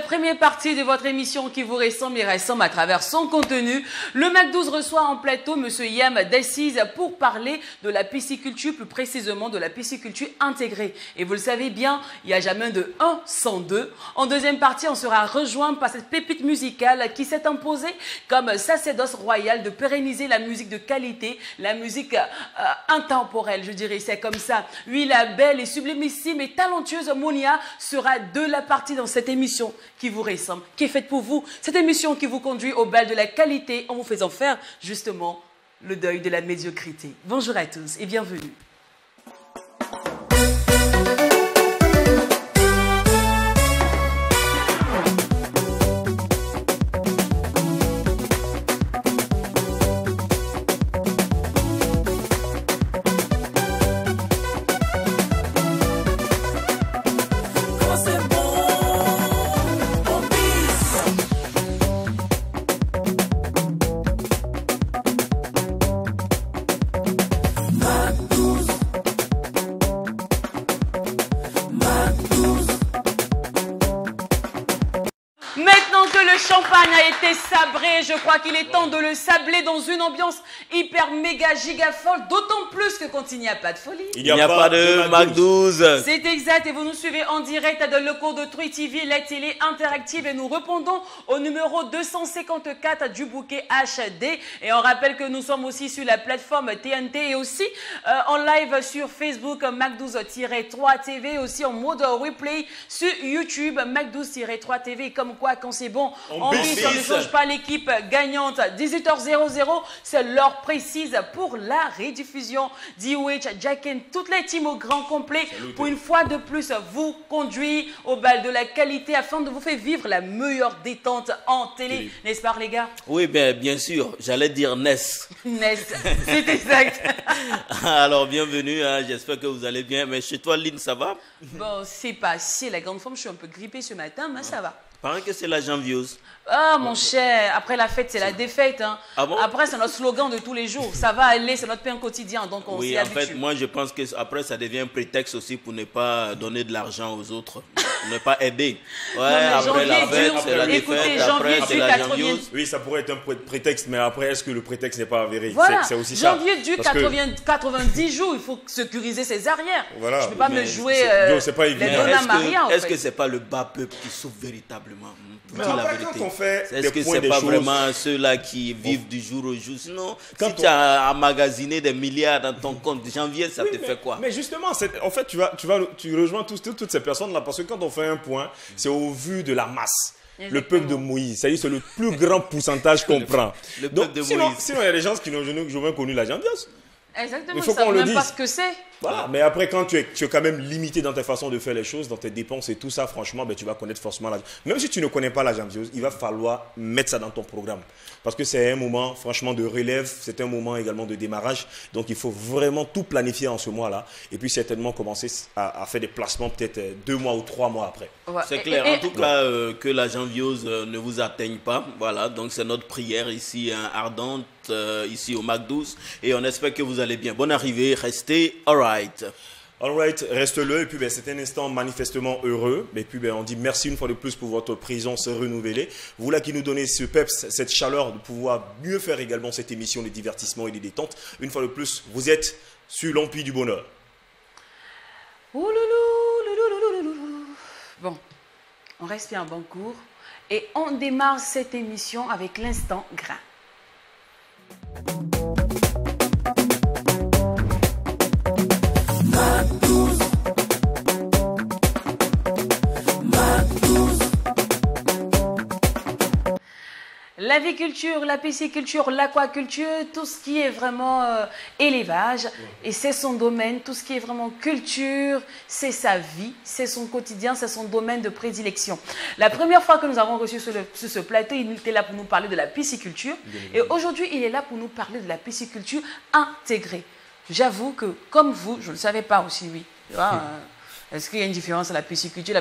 première partie de votre émission qui vous ressemble et ressemble à travers son contenu. Le Mac12 reçoit en plateau Monsieur Yam D'assise pour parler de la pisciculture, plus précisément de la pisciculture intégrée. Et vous le savez bien, il n'y a jamais de 1 sans 2. En deuxième partie, on sera rejoint par cette pépite musicale qui s'est imposée comme sacerdoce royal de pérenniser la musique de qualité, la musique intemporelle, je dirais, c'est comme ça. Oui, la belle et sublimissime et talentueuse Monia sera de la partie dans cette émission qui vous ressemble, qui est faite pour vous. Cette émission qui vous conduit au bal de la qualité en vous faisant faire justement le deuil de la médiocrité. Bonjour à tous et bienvenue. Sabré, je crois qu'il est temps de le sabler dans une ambiance hyper méga giga folle, d'autant plus que quand il n'y a pas de folie. Il n'y a pas de Mac12. C'est exact et vous nous suivez en direct à le locaux de Trui TV, la télé interactive et nous répondons au numéro 254 du bouquet HD et on rappelle que nous sommes aussi sur la plateforme TNT et aussi en live sur Facebook Mac12-3 TV, aussi en mode replay sur YouTube Mac12-3 TV, comme quoi quand c'est bon, on ne change pas l'équipe gagnante. 18h00, c'est l'heure précise pour la rediffusion. D-Witch, Jacken, toutes les teams au grand complet pour une fois de plus vous conduire au bal de la qualité afin de vous faire vivre la meilleure détente en télé. N'est-ce pas les gars? Oui, bien sûr, j'allais dire NES. NES, c'est exact. Alors bienvenue, hein, j'espère que vous allez bien. Mais chez toi Lynn, ça va? Bon, c'est passé la grande forme, je suis un peu grippée ce matin, mais ça va. Paraît que c'est la janviose. Ah mon cher, après la fête, c'est la défaite. Hein. Ah bon? Après, c'est notre slogan de tous les jours. Ça va aller, c'est notre pain quotidien, donc on s'y habitue. Oui, en fait, moi je pense que après ça devient un prétexte aussi pour ne pas donner de l'argent aux autres, pour ne pas aider. Ouais, après la fête, c'est la défaite, après c'est la janviose. Oui, ça pourrait être un prétexte, mais après, est-ce que le prétexte n'est pas avéré? Voilà. C'est aussi ça. Janvier du 90 jours, il faut sécuriser ses arrières. Voilà. Je ne peux pas me jouer c'est pas évident. les Donna Maria. Est-ce que c'est pas le bas peuple qui souffre véritablement? Mais après, quand on fait est-ce que c'est pas vraiment ceux-là qui vivent du jour au jour? Sinon, si tu as emmagasiné des milliards dans ton compte, janvier, ça te fait quoi? Mais justement, en fait, tu rejoins toutes ces personnes-là parce que quand on fait un point, c'est au vu de la masse. Exactement. Le peuple de Moïse, c'est-à-dire c'est le plus grand pourcentage qu'on prend. Le peuple de sinon, Moïse. Sinon, il y a des gens qui n'ont jamais connu la janviose. Exactement, ils ne savent même pas ce que c'est. Voilà, mais après, quand tu es quand même limité dans ta façon de faire les choses, dans tes dépenses et tout ça, franchement, tu vas connaître forcément la... Même si tu ne connais pas la janviose, il va falloir mettre ça dans ton programme. Parce que c'est un moment, franchement, de relève, c'est un moment également de démarrage. Donc, il faut vraiment tout planifier en ce mois-là. Et puis, certainement, commencer à faire des placements peut-être 2 mois ou 3 mois après. Ouais. C'est clair. En tout cas, que la janviose ne vous atteigne pas. Voilà, donc c'est notre prière ici, ardente, ici au Mac12. Et on espère que vous allez bien. Bonne arrivée, restez alright. Alright, reste-le. Et puis, c'est un instant manifestement heureux. Et puis, on dit merci une fois de plus pour votre présence renouvelée. Vous là qui nous donnez ce peps, cette chaleur de pouvoir mieux faire également cette émission de divertissement et de détente. Une fois de plus, vous êtes sur l'Empire du Bonheur. Bon, on respire un bon cours et on démarre cette émission avec l'instant grain. L'aviculture, la pisciculture, l'aquaculture, tout ce qui est vraiment élevage, et c'est son domaine, tout ce qui est vraiment culture, c'est sa vie, c'est son quotidien, c'est son domaine de prédilection. La première fois que nous avons reçu sur ce plateau, il était là pour nous parler de la pisciculture, et aujourd'hui, il est là pour nous parler de la pisciculture intégrée. J'avoue que, comme vous, je ne le savais pas aussi, oui. Est-ce qu'il y a une différence à la pisciculture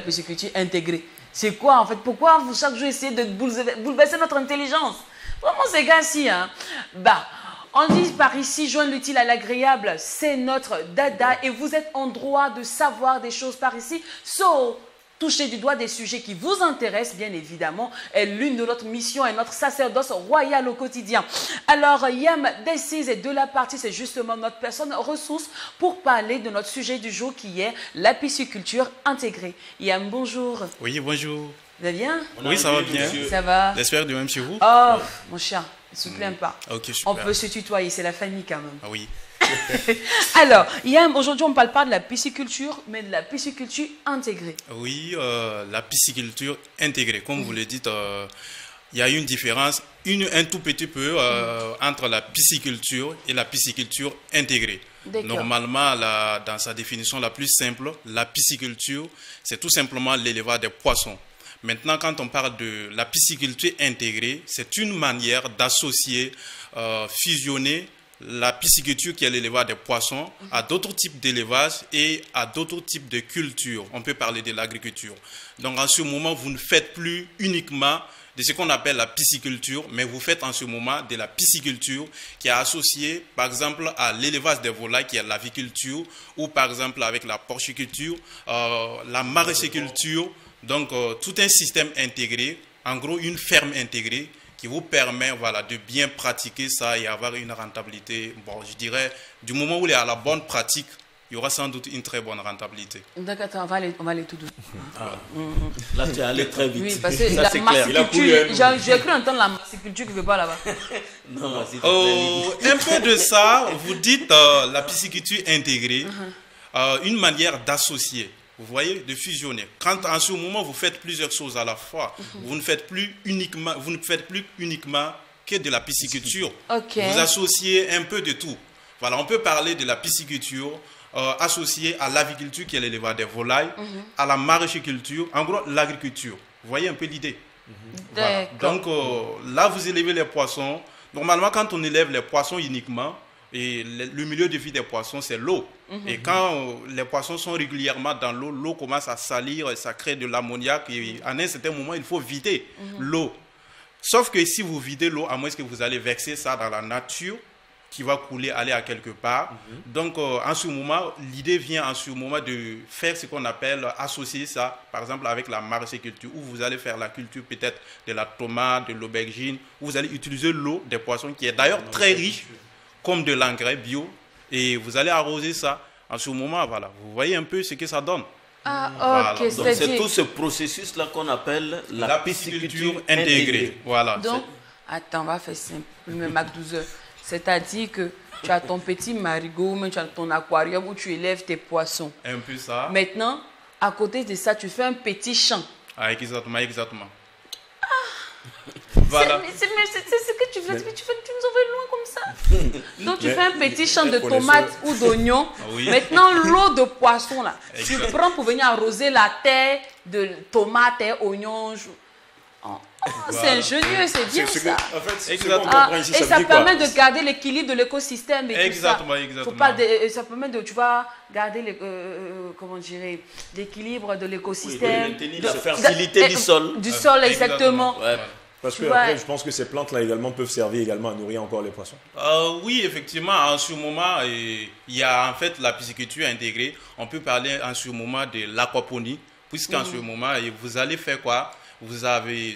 intégrée? C'est quoi en fait? Pourquoi vous chaque jour essayez de bouleverser notre intelligence? Vraiment ces gars-ci, hein? Bah, on dit par ici, joindre l'utile à l'agréable, c'est notre dada et vous êtes en droit de savoir des choses par ici. So, toucher du doigt des sujets qui vous intéressent, bien évidemment, est l'une de notre mission et notre sacerdoce royal au quotidien. Alors, Yam Decize de la partie, c'est justement notre personne ressource pour parler de notre sujet du jour qui est la pisciculture intégrée. Yam, bonjour. Oui, bonjour. Vous allez bien? Oui, ça va bien. Ça va? J'espère de même chez vous. Oh, mon cher, ne se plains pas. Ok, super. On peut se tutoyer, c'est la famille quand même. Ah oui. Alors, Yam, aujourd'hui, on ne parle pas de la pisciculture, mais de la pisciculture intégrée. Oui, la pisciculture intégrée. Comme vous le dites, il y a une différence, un tout petit peu entre la pisciculture et la pisciculture intégrée. Normalement, dans sa définition la plus simple, la pisciculture, c'est tout simplement l'élevage des poissons. Maintenant, quand on parle de la pisciculture intégrée, c'est une manière d'associer, fusionner la pisciculture qui est l'élevage des poissons à d'autres types d'élevage et à d'autres types de cultures. On peut parler de l'agriculture. Donc, en ce moment, vous ne faites plus uniquement de ce qu'on appelle la pisciculture, mais vous faites en ce moment de la pisciculture qui est associée, par exemple, à l'élevage des volailles, qui est l'aviculture, ou par exemple avec la porciculture, la maraîchiculture. Donc, tout un système intégré, en gros, une ferme intégrée qui vous permet, voilà, de bien pratiquer ça et avoir une rentabilité. Bon, je dirais, du moment où il est à la bonne pratique, il y aura sans doute une très bonne rentabilité. D'accord, on va aller tout doucement. Là, tu es allé très vite. Oui, parce que ça, la c'est clair. massiculture, j'ai cru entendre la massiculture qui ne veut pas là-bas. Non, un peu de ça, vous dites la pisciculture intégrée, une manière d'associer. Vous voyez, de fusionner. Quand en ce moment vous faites plusieurs choses à la fois, vous ne faites plus uniquement que de la pisciculture. Vous associez un peu de tout. Voilà, on peut parler de la pisciculture associée à l'aviculture qui est l'élevage des volailles, à la maraîchiculture, en gros l'agriculture. Vous voyez un peu l'idée. Voilà. Donc là vous élevez les poissons. Normalement quand on élève les poissons uniquement, et le milieu de vie des poissons, c'est l'eau. Et quand les poissons sont régulièrement dans l'eau, l'eau commence à salir, et ça crée de l'ammoniac. Et à un certain moment, il faut vider l'eau. Sauf que si vous videz l'eau, à moins que vous allez verser ça dans la nature, qui va couler, aller à quelque part. Donc, en ce moment, l'idée vient en ce moment de faire ce qu'on appelle associer ça, par exemple, avec la maraîchiculture, où vous allez faire la culture peut-être de la tomate, de l'aubergine, où vous allez utiliser l'eau des poissons, qui est d'ailleurs très riche, comme de l'engrais bio, et vous allez arroser ça. En ce moment, voilà, vous voyez un peu ce que ça donne. Ah, ok, voilà. C'est tout ce processus-là qu'on appelle la pisciculture intégrée. Voilà. Donc, attends, on va faire simple. Le Mac 12 heures. C'est-à-dire que tu as ton petit marigot, mais tu as ton aquarium où tu élèves tes poissons. Un peu ça. Maintenant, à côté de ça, tu fais un petit champ. Ah, exactement. Voilà. C'est ce que tu fais. Tu nous envoies loin comme ça. Donc, tu fais un petit champ de tomates ou d'oignons. Oui. Maintenant, l'eau de poisson, là, tu prends pour venir arroser la terre de tomates et oignons. C'est ingénieux, c'est bien ça. En fait, et ça permet de garder l'équilibre de l'écosystème. Exactement. Faut pas ça permet de, tu vois, garder comment dirais, l'équilibre de l'écosystème. Oui, la fertilité du sol. Du sol, exactement. Ouais. Parce que après, je pense que ces plantes-là également peuvent servir également à nourrir encore les poissons. Oui, effectivement, en ce moment, il y a en fait la pisciculture intégrée. On peut parler en ce moment de l'aquaponie, puisqu'en ce moment, vous allez faire quoi? Vous avez,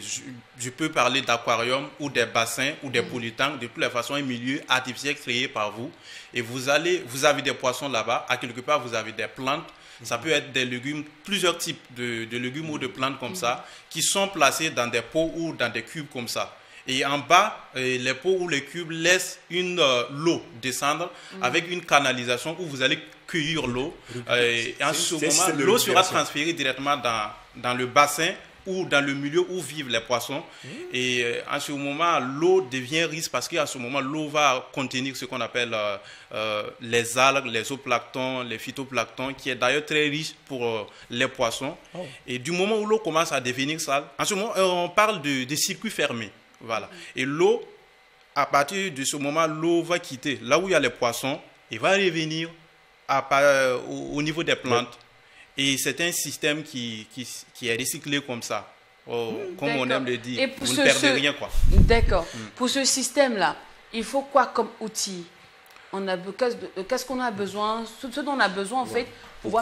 je peux parler d'aquarium ou des bassins ou des polytanks, de toutes les façons, un milieu artificiel créé par vous. Et vous avez des poissons là-bas, à quelque part, vous avez des plantes. Ça peut être des légumes, plusieurs types de légumes ou de plantes comme ça, qui sont placés dans des pots ou dans des cubes comme ça. Et en bas, les pots ou les cubes laissent l'eau descendre avec une canalisation où vous allez cueillir l'eau. Et en ce moment, l'eau sera transférée directement dans le bassin ou dans le milieu où vivent les poissons. Et en ce moment, l'eau devient riche parce qu'en ce moment, l'eau va contenir ce qu'on appelle les algues, les zooplanctons, les phytoplanctons, qui est d'ailleurs très riche pour les poissons. Et du moment où l'eau commence à devenir sale, en ce moment, on parle de circuits fermés. Voilà. Et l'eau, à partir de ce moment, l'eau va quitter là où il y a les poissons et va revenir au niveau des plantes. Et c'est un système qui est recyclé comme ça. Comme on aime le dire, vous ne perdez rien, quoi. D'accord. Pour ce système-là, il faut quoi comme outil? qu'est-ce qu'on a besoin, ce dont on a besoin en fait pour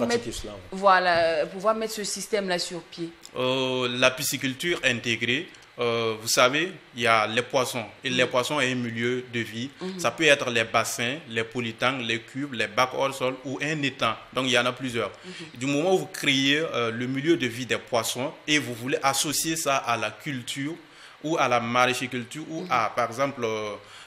pouvoir mettre ce système-là sur pied. La pisciculture intégrée, vous savez, il y a les poissons. Et les poissons ont un milieu de vie. Ça peut être les bassins, les polytanks, les cubes, les bacs hors sol ou un étang. Donc, il y en a plusieurs. Du moment où vous créez le milieu de vie des poissons et vous voulez associer ça à la culture ou à la maraîchiculture ou à, par exemple,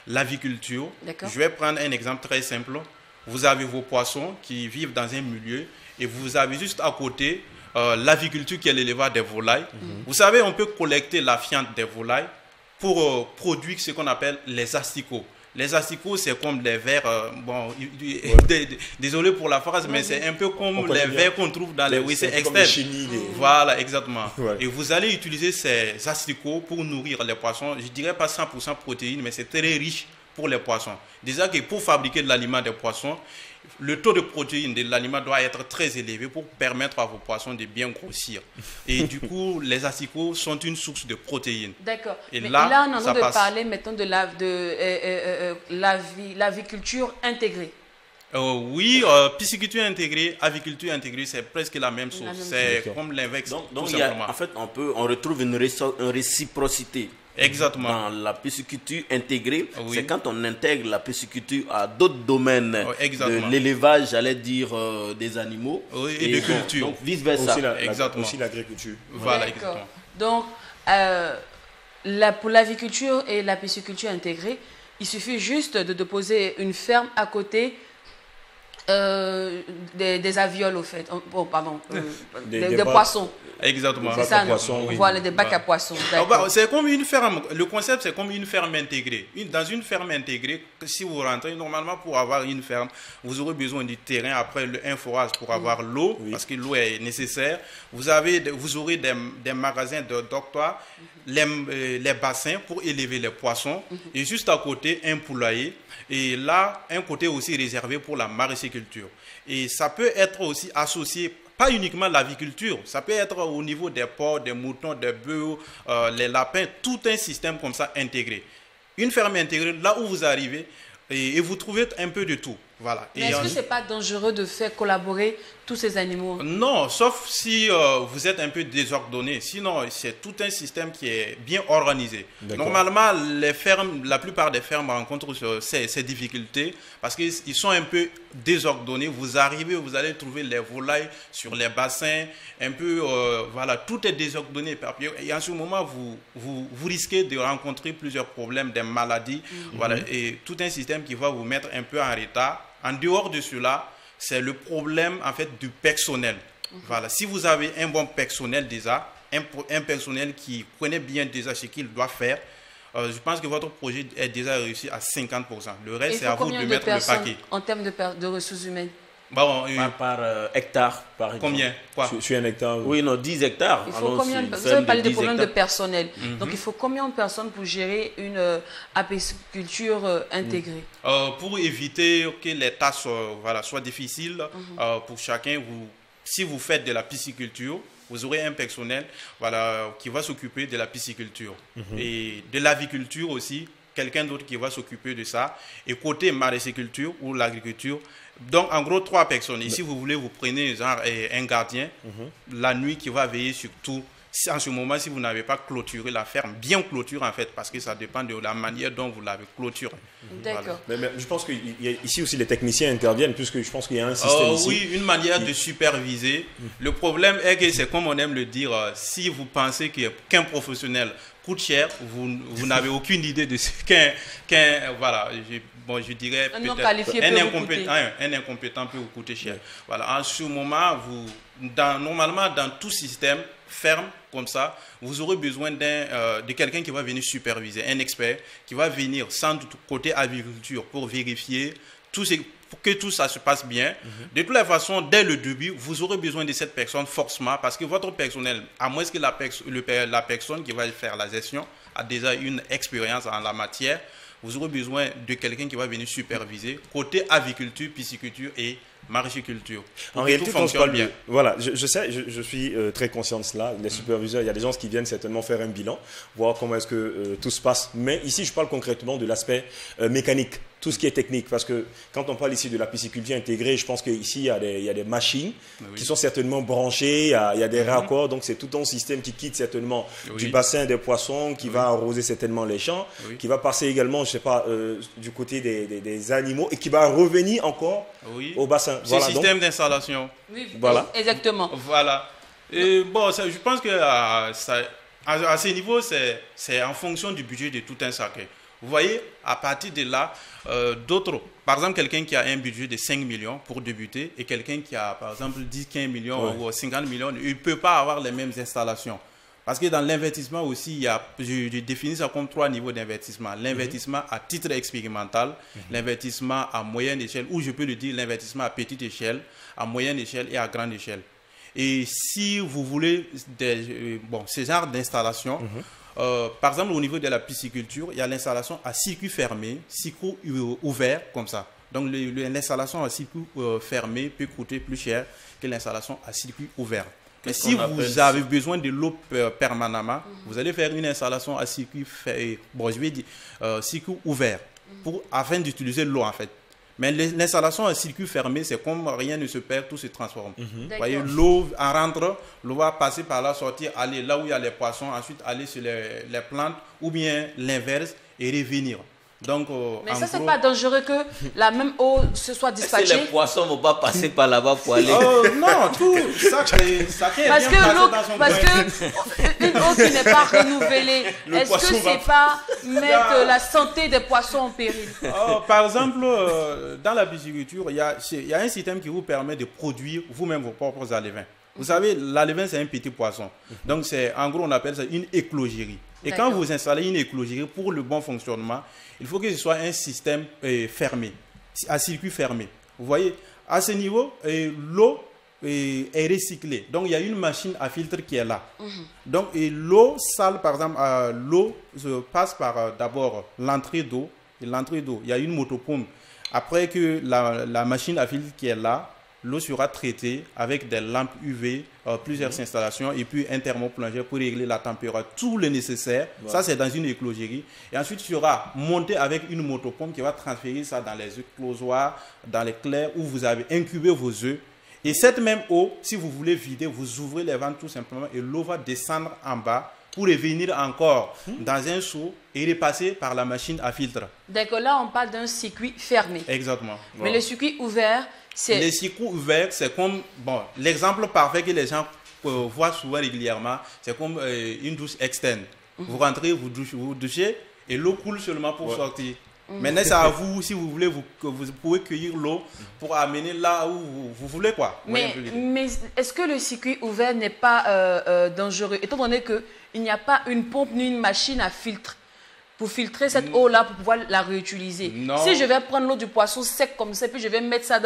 l'aviculture. Je vais prendre un exemple très simple. Vous avez vos poissons qui vivent dans un milieu et vous avez juste à côté l'aviculture qui est l'élevage des volailles. Vous savez, on peut collecter la fiente des volailles pour produire ce qu'on appelle les asticots. Les asticots, c'est comme des vers, désolé pour la phrase, mais c'est un peu comme les vers qu'on trouve dans les WC externes. Voilà, exactement. Ouais. Et vous allez utiliser ces asticots pour nourrir les poissons. Je ne dirais pas 100% protéines, mais c'est très riche pour les poissons. Déjà que pour fabriquer de l'aliment des poissons, le taux de protéines de l'aliment doit être très élevé pour permettre à vos poissons de bien grossir. Et du coup, les asticots sont une source de protéines. D'accord. Et là, on est en train de parler maintenant de l'aviculture intégrée. Oui, pisciculture intégrée, aviculture intégrée, c'est presque la même chose. C'est comme l'inverse. Donc en fait, on retrouve une réciprocité. Exactement. Dans la pisciculture intégrée, c'est quand on intègre la pisciculture à d'autres domaines de l'élevage, j'allais dire des animaux et de culture. Donc vice versa. Aussi l'agriculture. Voilà, exactement. Donc pour l'aviculture et la pisciculture intégrée, il suffit juste de déposer une ferme à côté des avioles au fait. Des poissons. Exactement. C'est ça, voilà, des bacs à poissons. C'est comme une ferme. Le concept, c'est comme une ferme intégrée. Dans une ferme intégrée, si vous rentrez, normalement, pour avoir une ferme, vous aurez besoin du terrain, après un forage pour avoir l'eau, parce que l'eau est nécessaire. Vous aurez des magasins de dortoirs, les bassins pour élever les poissons, et juste à côté, un poulailler. Et là, un côté aussi réservé pour la maraîchiculture. Et ça peut être aussi associé, pas uniquement l'aviculture, ça peut être au niveau des porcs, des moutons, des bœufs, les lapins, tout un système comme ça intégré. Une ferme intégrée, là où vous arrivez, et vous trouvez un peu de tout. Voilà. Mais est-ce que ce n'est pas dangereux de faire collaborer tous ces animaux? Non, sauf si vous êtes un peu désordonné. Sinon, c'est tout un système qui est bien organisé. Normalement, la plupart des fermes rencontrent ces difficultés parce qu'ils sont un peu désordonnés. Vous arrivez, vous allez trouver les volailles sur les bassins, un peu, voilà, tout est désordonné. Et en ce moment, vous risquez de rencontrer plusieurs problèmes, des maladies, voilà, et tout un système qui va vous mettre un peu en retard. En dehors de cela, c'est le problème en fait du personnel. Voilà. Si vous avez un bon personnel déjà, un personnel qui connaît bien déjà ce qu'il doit faire, je pense que votre projet est déjà réussi à 50%. Le reste, c'est à vous de mettre le paquet. En termes de ressources humaines? Bon, par hectare, par exemple. Combien? Quoi? Sur un hectare? Oui, non, 10 hectares. Il faut combien, vous avez parlé des problèmes de personnel. Donc, il faut combien de personnes pour gérer une apiculture intégrée? Pour éviter que les tâches soient difficiles pour chacun, si vous faites de la pisciculture, vous aurez un personnel qui va s'occuper de la pisciculture. Et de l'aviculture aussi, quelqu'un d'autre qui va s'occuper de ça. Et côté maraîchiculture ou l'agriculture, donc en gros 3 personnes. Et si vous voulez, vous prenez genre un gardien la nuit qui va veiller sur tout. En ce moment, si vous n'avez pas clôturé la ferme, bien clôturé en fait, parce que ça dépend de la manière dont vous l'avez clôturé. D'accord. Mais je pense qu'ici aussi les techniciens interviennent, puisque je pense qu'il y a un système ici. Oui, une manière de superviser. Le problème est que c'est comme on aime le dire, si vous pensez qu'un professionnel coûte cher, vous n'avez aucune idée de ce je dirais un incompétent peut vous coûter cher. Voilà. En ce moment, normalement, dans tout système ferme comme ça, vous aurez besoin de quelqu'un qui va venir superviser, un expert qui va venir sans doute côté agriculture pour vérifier pour que tout ça se passe bien. De toutes les façons, dès le début, vous aurez besoin de cette personne forcément parce que votre personnel, à moins que la personne qui va faire la gestion a déjà une expérience en la matière, vous aurez besoin de quelqu'un qui va venir superviser côté aviculture, pisciculture et maraîchiculture. En réalité, quand je parle bien. Voilà, je sais, je suis très conscient de cela. Les superviseurs, il y a des gens qui viennent certainement faire un bilan, voir comment est-ce que tout se passe. Mais ici, je parle concrètement de l'aspect mécanique, tout ce qui est technique. Parce que quand on parle ici de la pisciculture intégrée, je pense qu'ici, il y a des machines qui sont certainement branchées, il y a des raccords. Donc, c'est tout un système qui quitte certainement du bassin des poissons, qui va arroser certainement les champs, qui va passer également, je ne sais pas, du côté des animaux et qui va revenir encore au bassin. C'est le système d'installation. Oui, voilà. Exactement. Voilà. Et bon, je pense que à ce niveau, c'est en fonction du budget de tout un chacun. Vous voyez, à partir de là, par exemple, quelqu'un qui a un budget de 5 millions pour débuter et quelqu'un qui a, par exemple, 10, 15 millions ou 50 millions, il ne peut pas avoir les mêmes installations. Parce que dans l'investissement aussi, je définis ça comme 3 niveaux d'investissement. L'investissement à titre expérimental, l'investissement à moyenne échelle, ou je peux le dire l'investissement à petite échelle, à moyenne échelle et à grande échelle. Et si vous voulez ce genre d'installation, par exemple au niveau de la pisciculture, il y a l'installation à circuit fermé, circuit ouvert, comme ça. Donc l'installation à circuit fermé peut coûter plus cher que l'installation à circuit ouvert. Mais si vous avez besoin de l'eau permanemment, vous allez faire une installation à circuit, circuit ouvert afin d'utiliser l'eau en fait. Mais l'installation à circuit fermé, c'est comme rien ne se perd, tout se transforme. Vous voyez, l'eau en rentre, l'eau va passer par là, sortir, aller là où il y a les poissons, ensuite aller sur les plantes, ou bien l'inverse et revenir. Donc, mais ça, c'est pas dangereux que la même eau se soit dispatchée. Est-ce que les poissons ne vont pas passer par là-bas pour aller non, tout ça crée parce que une eau qui n'est pas renouvelée, est-ce que c'est pas mettre la santé des poissons en péril? Par exemple, dans la pisciculture, il y a un système qui vous permet de produire vous-même vos propres alevins. Vous savez, l'alevin, c'est un petit poisson. Donc, en gros, on appelle ça une éclogerie. Et quand vous installez une éclogerie, pour le bon fonctionnement, il faut que ce soit un système fermé, à circuit fermé. Vous voyez, à ce niveau, l'eau est recyclée. Donc, il y a une machine à filtre qui est là. Donc, l'eau sale, par exemple, l'eau passe par d'abord l'entrée d'eau. Et l'entrée d'eau, il y a une motopompe. Après que la machine à filtre qui est là, l'eau sera traitée avec des lampes UV, plusieurs installations et puis un thermoplongeur pour régler la température, tout le nécessaire. Ça, c'est dans une éclogerie. Et ensuite, il sera monté avec une motopompe qui va transférer ça dans les éclosoirs, dans les clairs où vous avez incubé vos œufs. Et cette même eau, si vous voulez vider, vous ouvrez les vannes tout simplement et l'eau va descendre en bas pour revenir encore dans un seau et repasser par la machine à filtre. D'accord, là, on parle d'un circuit fermé. Exactement. Mais le circuit ouvert, c'est... Les circuits ouverts, c'est comme... Bon, l'exemple parfait que les gens voient souvent régulièrement, c'est comme une douche externe. Vous rentrez, vous douchez et l'eau coule seulement pour sortir. Maintenant, c'est à vous, si vous voulez, que vous pouvez cueillir l'eau pour amener là où vous voulez, quoi. Mais est-ce que le circuit ouvert n'est pas dangereux, étant donné qu'il n'y a pas une pompe ni une machine à filtre pour filtrer cette eau-là pour pouvoir la réutiliser? Si je vais prendre l'eau du poisson sec comme ça, puis je vais mettre ça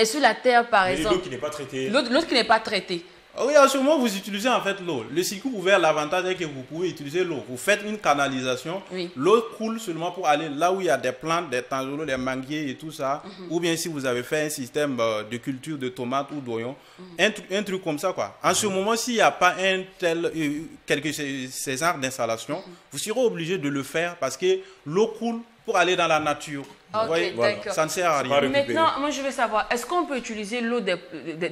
sur la terre, par exemple. L'eau qui n'est pas traitée. L'eau qui n'est pas traitée. Oui, en ce moment, vous utilisez en fait l'eau. Le circuit ouvert, l'avantage est que vous pouvez utiliser l'eau. Vous faites une canalisation, l'eau coule seulement pour aller là où il y a des plantes, des tangereaux, des manguiers et tout ça. Ou bien si vous avez fait un système de culture de tomates ou d'oignons, un truc comme ça, quoi. En ce moment, s'il n'y a pas ces genres d'installation, vous serez obligé de le faire parce que l'eau coule pour aller dans la nature. Ok, voyez, ça ne sert à rien. Maintenant, moi je veux savoir, est-ce qu'on peut utiliser l'eau des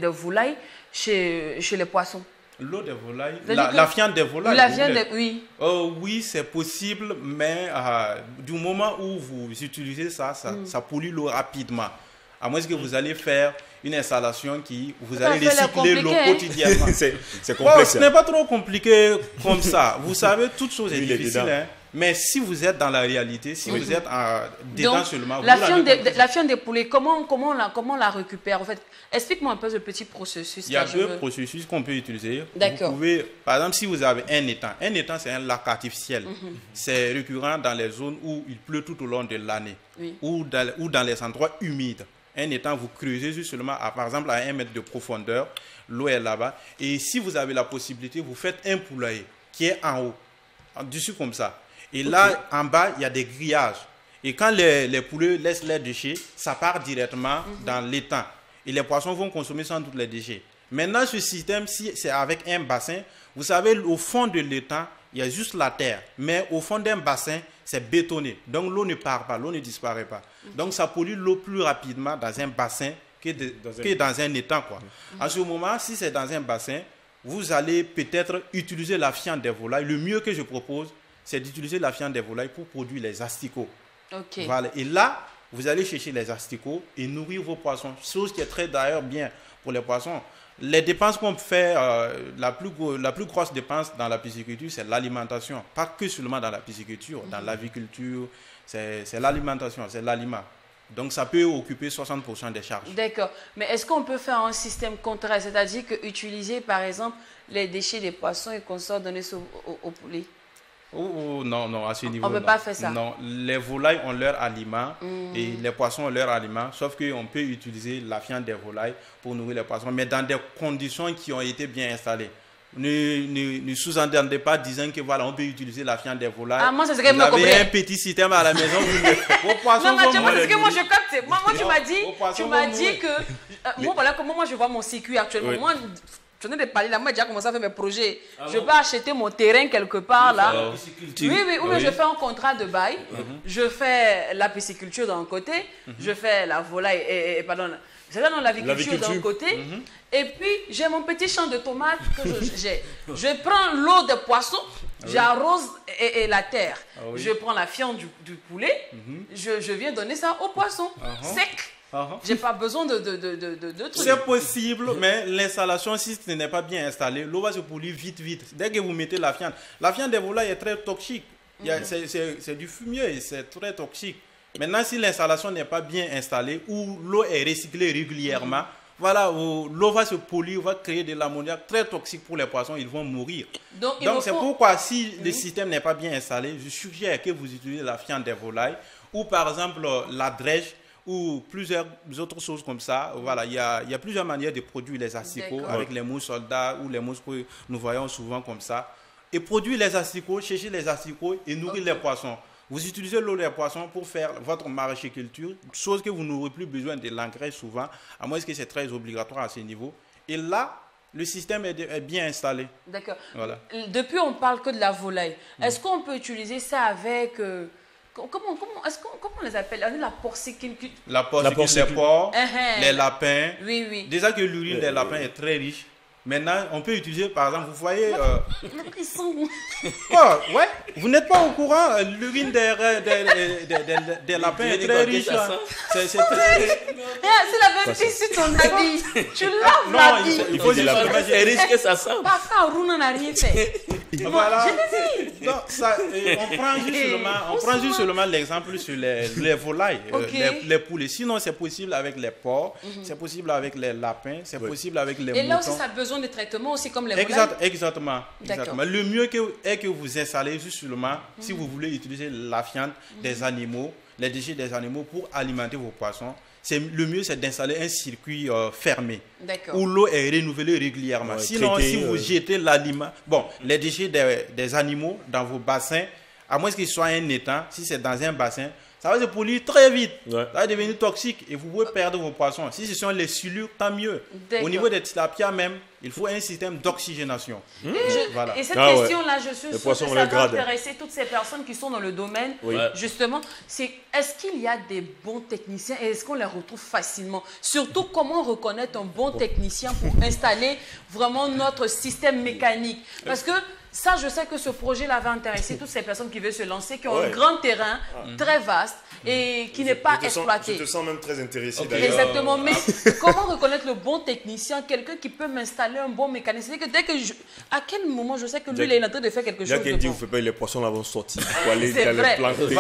volailles chez les poissons? L'eau des volailles, la viande des volailles. La viande, oui. Oui, c'est possible, mais du moment où vous utilisez ça pollue l'eau rapidement. À moins que vous allez faire une installation vous allez recycler l'eau quotidiennement. C'est complexe. Ce n'est pas trop compliqué comme ça. Vous savez, toute chose est difficile. Hein. Mais si vous êtes dans la réalité, si vous êtes dedans donc, seulement... La fiente des poulets, comment on la récupère en fait? Explique-moi un peu le petit processus. Il y a deux processus qu'on peut utiliser. D'accord. Vous pouvez, par exemple, si vous avez un étang, c'est un lac artificiel. C'est récurrent dans les zones où il pleut tout au long de l'année, ou dans les endroits humides. Un étang, vous creusez juste seulement, par exemple, à 1 mètre de profondeur, l'eau est là-bas. Et si vous avez la possibilité, vous faites un poulailler qui est en haut, en dessus comme ça. Et là, en bas, il y a des grillages. Et quand les poulets laissent leurs déchets, ça part directement dans l'étang. Et les poissons vont consommer sans doute les déchets. Maintenant, ce système, si c'est avec un bassin, vous savez, au fond de l'étang, il y a juste la terre. Mais au fond d'un bassin, c'est bétonné. Donc l'eau ne part pas, l'eau ne disparaît pas. Donc ça pollue l'eau plus rapidement dans un bassin que dans un étang, quoi. En ce moment, si c'est dans un bassin, vous allez peut-être utiliser la fiente des volailles. Le mieux que je propose, c'est d'utiliser la fiente des volailles pour produire les asticots. Okay. Voilà. Et là, vous allez chercher les asticots et nourrir vos poissons. Chose qui est très d'ailleurs bien pour les poissons. Les dépenses qu'on fait, la plus grosse dépense dans la pisciculture, c'est l'alimentation. Pas que seulement dans la pisciculture, dans l'aviculture, c'est l'alimentation, c'est l'aliment. Donc ça peut occuper 60% des charges. D'accord. Mais est-ce qu'on peut faire un système contraire, c'est-à-dire que utiliser par exemple les déchets des poissons et qu'on sort donner ça aux poulets? Non, à ce niveau. On ne peut pas faire ça. Non, les volailles ont leur aliment et les poissons ont leur aliment, sauf qu'on peut utiliser la fiente des volailles pour nourrir les poissons, mais dans des conditions qui ont été bien installées. Ne sous-entendez pas disant que voilà, on peut utiliser la fiente des volailles. Ah, moi, c'est ce que vous avez un petit système à la maison. Vos poissons non, vont parce que moi, je capte. Moi, tu m'as dit mourir. que... moi, voilà comment moi, je vois mon circuit actuellement. Oui. Moi, je venais de parler là, moi, j'ai déjà commencé à faire mes projets. Je vais acheter mon terrain quelque part là. Oui, mais je fais un contrat de bail. Je fais la pisciculture d'un côté. Je fais la volaille, pardon, c'est-à-dire l'aviculture d'un côté. Et puis, j'ai mon petit champ de tomates que j'ai. Je prends l'eau des poissons, j'arrose et la terre. Je prends la fiente du poulet, je viens donner ça aux poissons, sec. Je n'ai pas besoin de trucs. C'est possible, mais l'installation, si ce n'est pas bien installé, l'eau va se polluer vite. Dès que vous mettez la fiente des volailles est très toxique. C'est du fumier, c'est très toxique. Maintenant, si l'installation n'est pas bien installée, ou l'eau est recyclée régulièrement, voilà, l'eau va se polluer, va créer de l'ammoniac très toxique pour les poissons, ils vont mourir. Donc c'est pourquoi, si le système n'est pas bien installé, je suggère que vous utilisez la fiente des volailles, ou par exemple la drèche, ou plusieurs autres choses comme ça. Voilà, il y a plusieurs manières de produire les asticots avec les mousses soldats ou les mousses que nous voyons souvent comme ça. Et produire les asticots, chercher les asticots et nourrir les poissons. Vous utilisez l'eau des poissons pour faire votre maraîchiculture, chose que vous n'aurez plus besoin de l'engrais souvent, à moins que c'est très obligatoire à ce niveau. Et là, le système est bien installé. D'accord. Voilà. Depuis, on parle que de la volaille. Est-ce qu'on peut utiliser ça avec... Comment on les appelle? La porciculture. La porciculture, les porcs, les lapins. Oui. Déjà que l'urine des lapins est très riche. Maintenant, on peut utiliser, par exemple, vous voyez... Ils sont... ouais, vous n'êtes pas au courant, l'urine des lapins est très riche. C'est très riche. C'est la vérité sur ton habit. Tu laves l'habit. Il faut juste c'est riche que ça sent. Parfois, Rouna n'a rien fait. Voilà. Je te dis. Donc, on prend juste seulement l'exemple sur les volailles, les poulets. Sinon, c'est possible avec les porcs, c'est possible avec les lapins, c'est possible avec les moutons. Et là aussi, ça a besoin de traitement aussi comme les volailles. Exactement. Le mieux est que vous installez juste seulement, si vous voulez utiliser la fiente des animaux, les déchets des animaux pour alimenter vos poissons. Le mieux, c'est d'installer un circuit fermé où l'eau est renouvelée régulièrement. Sinon, si vous jetez l'aliment, les déchets des animaux dans vos bassins, à moins qu'ils soient un étang, si c'est dans un bassin, ça va se polluer très vite. Ça va devenir toxique et vous pouvez perdre vos poissons. Si ce sont les silures, tant mieux. Au niveau des tilapias même, il faut un système d'oxygénation. Et cette question-là, je suis sûre que ça va intéresser toutes ces personnes qui sont dans le domaine. Justement, c'est est-ce qu'il y a des bons techniciens et est-ce qu'on les retrouve facilement? Surtout, comment reconnaître un bon technicien pour installer vraiment notre système mécanique? Parce que ça, je sais que ce projet-là va intéresser toutes ces personnes qui veulent se lancer, qui ont un grand terrain, très vaste et qui n'est pas exploité. Je te sens même très intéressé d'ailleurs. Exactement, mais comment reconnaître le bon technicien, quelqu'un qui peut m'installer un bon mécanisme? C'est-à-dire que dès que à quel moment je sais que lui, il est en train de faire quelque chose de bon. Jacques dit, vous ne faites pas les poissons là vont sortir. C'est vrai. Imagine,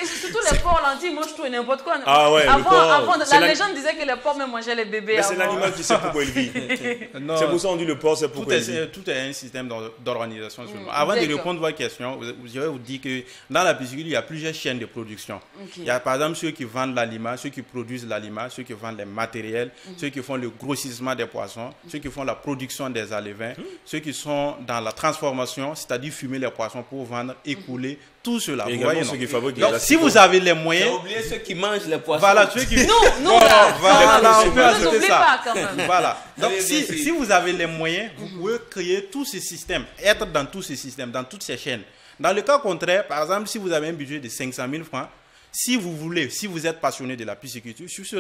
surtout les porcs lentilles mangent tout et n'importe quoi. Ah ouais, avant, la légende disait que les porcs même mangeaient les bébés. Mais c'est l'animal qui sait pourquoi il vit. C'est pour ça qu'on dit le porc, c'est pourquoi il vit. Tout est un système d'organisation. Avant de répondre à votre question, je vais vous dire que dans la pisciculture, il y a plusieurs chaînes de production. Il y a par exemple ceux qui vendent l'aliment, ceux qui produisent l'aliment, ceux qui vendent les matériels, ceux qui font le grossissement des poissons, ceux qui font la production des alevins, ceux qui sont dans la transformation, c'est-à-dire fumer les poissons pour vendre, écouler. tout cela. Et Vous également voyez, ceux non? qui fabriquent Donc, les si vous avez les moyens, J'ai oublié ceux qui mangent les poissons. voilà, ceux qui... Nous, là, Voilà, on peut ne nous ajouter oublie ça. pas quand même. Voilà. Donc, Allez, si, merci. si vous avez les moyens, vous pouvez créer tous ces systèmes, être dans tous ces systèmes, dans toutes ces chaînes. Dans le cas contraire, par exemple, si vous avez un budget de 500 000 francs, si vous voulez, si vous êtes passionné de la pisciculture, juste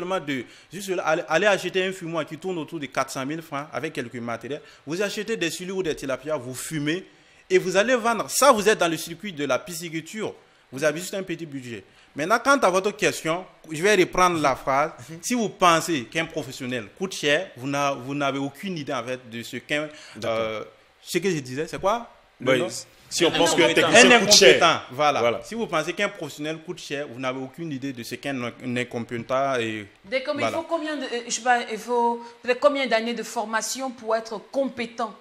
allez acheter un fumoir qui tourne autour de 400 000 francs avec quelques matériels. Vous achetez des silures ou des tilapias, vous fumez et vous allez vendre. Ça, vous êtes dans le circuit de la pisciculture. Vous avez juste un petit budget. Maintenant, quant à votre question, je vais reprendre la phrase. Si vous pensez qu'un professionnel coûte cher, vous n'avez aucune idée en fait de ce qu'un... ce que je disais, c'est quoi le Oui. nom? Si on pense qu'un Un technicien coûte cher. incompétent, voilà. Voilà. Si vous pensez qu'un professionnel coûte cher, vous n'avez aucune idée de ce qu'un incompétent est. Dès comme Voilà. il faut combien de, je sais pas, il faut peut-être combien d'années de formation pour être compétent?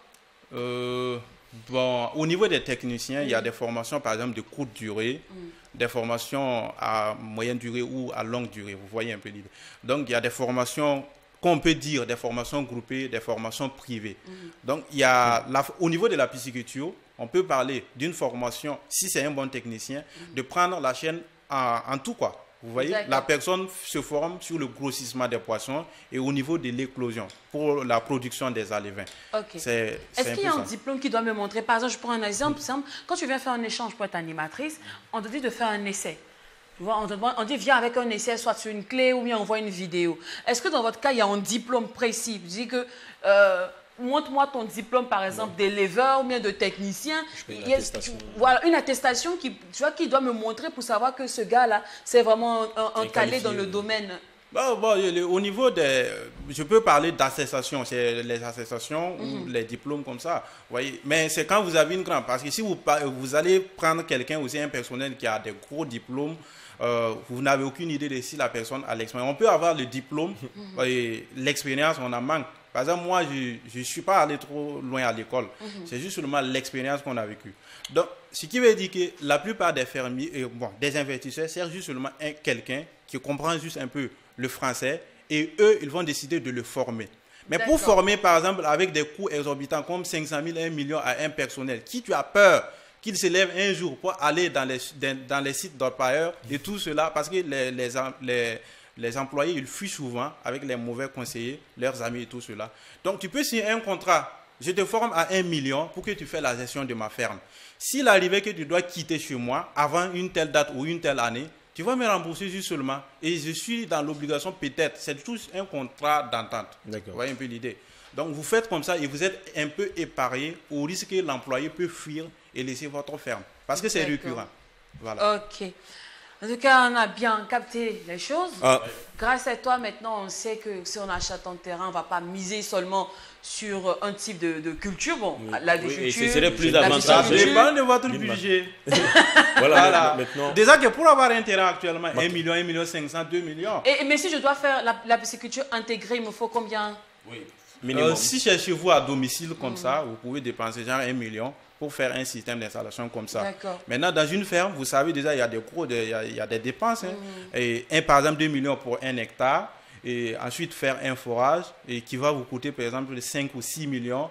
Bon, au niveau des techniciens, il y a des formations, par exemple, de courte durée, des formations à moyenne durée ou à longue durée. Vous voyez un peu l'idée. Donc, il y a des formations qu'on peut dire, des formations groupées, des formations privées. Donc, il y a au niveau de la pisciculture, on peut parler d'une formation, si c'est un bon technicien, de prendre la chaîne en tout, quoi. Vous voyez, D'accord. la personne se forme sur le grossissement des poissons et au niveau de l'éclosion pour la production des alevins. Ok. C'est Est-ce un qu'il y peu a un ça. diplôme qui doit me montrer? Par exemple, je prends un exemple simple. Quand tu viens faire un échange pour être animatrice, on te dit de faire un essai. Tu vois, on dit viens avec un essai, soit sur une clé ou bien on voit une vidéo. Est-ce que dans votre cas, il y a un diplôme précis? Je dis que montre-moi ton diplôme, par exemple, d'éleveur ou bien de technicien. fais une Il y a- attestation. Voilà, une attestation qui, tu vois, qui doit me montrer pour savoir que ce gars-là, c'est vraiment un calé dans le domaine. Au niveau des... Je peux parler d'attestation, c'est les attestations ou les diplômes comme ça. Vous voyez. Mais c'est quand vous avez une grande... Parce que si vous allez prendre quelqu'un aussi, un personnel qui a des gros diplômes, vous n'avez aucune idée de si la personne a l'expérience. On peut avoir le diplôme, et l'expérience, on en manque. Par exemple, moi, je ne suis pas allé trop loin à l'école. C'est juste seulement l'expérience qu'on a vécue. Donc, ce qui veut dire que la plupart des fermiers, des investisseurs, c'est juste seulement quelqu'un qui comprend juste un peu le français et eux, ils vont décider de le former. Mais pour former, par exemple, avec des coûts exorbitants comme 500 000, 1 million à un personnel, qui tu as peur qu'il se lève un jour pour aller dans les sites d'employeurs et tout cela, parce que les employés, ils fuient souvent avec les mauvais conseillers, leurs amis et tout cela. Donc, tu peux signer un contrat. Je te forme à 1 million pour que tu fasses la gestion de ma ferme. S'il arrivait que tu dois quitter chez moi avant une telle date ou une telle année, tu vas me rembourser juste seulement. Et je suis dans l'obligation peut-être. C'est tous un contrat d'entente. D'accord. Vous voyez un peu l'idée. Donc, vous faites comme ça et vous êtes un peu épargné au risque que l'employé peut fuir et laisser votre ferme. Parce que c'est D'accord. récurrent. Voilà. Ok. En tout cas, on a bien capté les choses. Ah. Grâce à toi, maintenant, on sait que si on achète un terrain, on ne va pas miser seulement sur un type de culture. Bon, Oui, et l'agriculture. ce serait plus la avantageux. Ça pisciculture. dépend de votre Dis-moi. budget. Voilà, Voilà. maintenant. Déjà que pour avoir un terrain actuellement, 1 million, 1 million 500, 2 millions. Mais si je dois faire la pisciculture intégrée, il me faut combien? Oui, minimum. Si c'est chez vous à domicile comme ça, vous pouvez dépenser genre 1 million pour faire un système d'installation comme ça. D'accord. Maintenant, dans une ferme, vous savez déjà, il y a il y a des dépenses. Hein. Et par exemple, 2 millions pour 1 hectare. Et ensuite, faire un forage et qui va vous coûter, par exemple, 5 ou 6 millions.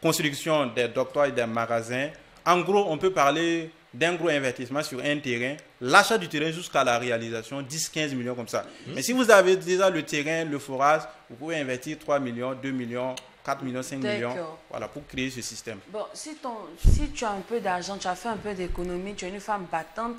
Construction des doctoires et des magasins. En gros, on peut parler d'un gros investissement sur un terrain. L'achat du terrain jusqu'à la réalisation, 10-15 millions comme ça. Mais si vous avez déjà le terrain, le forage, vous pouvez investir 3 millions, 2 millions, 4 millions, 5 millions, D'accord. voilà, pour créer ce système. Bon, si tu as un peu d'argent, tu as fait un peu d'économie, tu es une femme battante,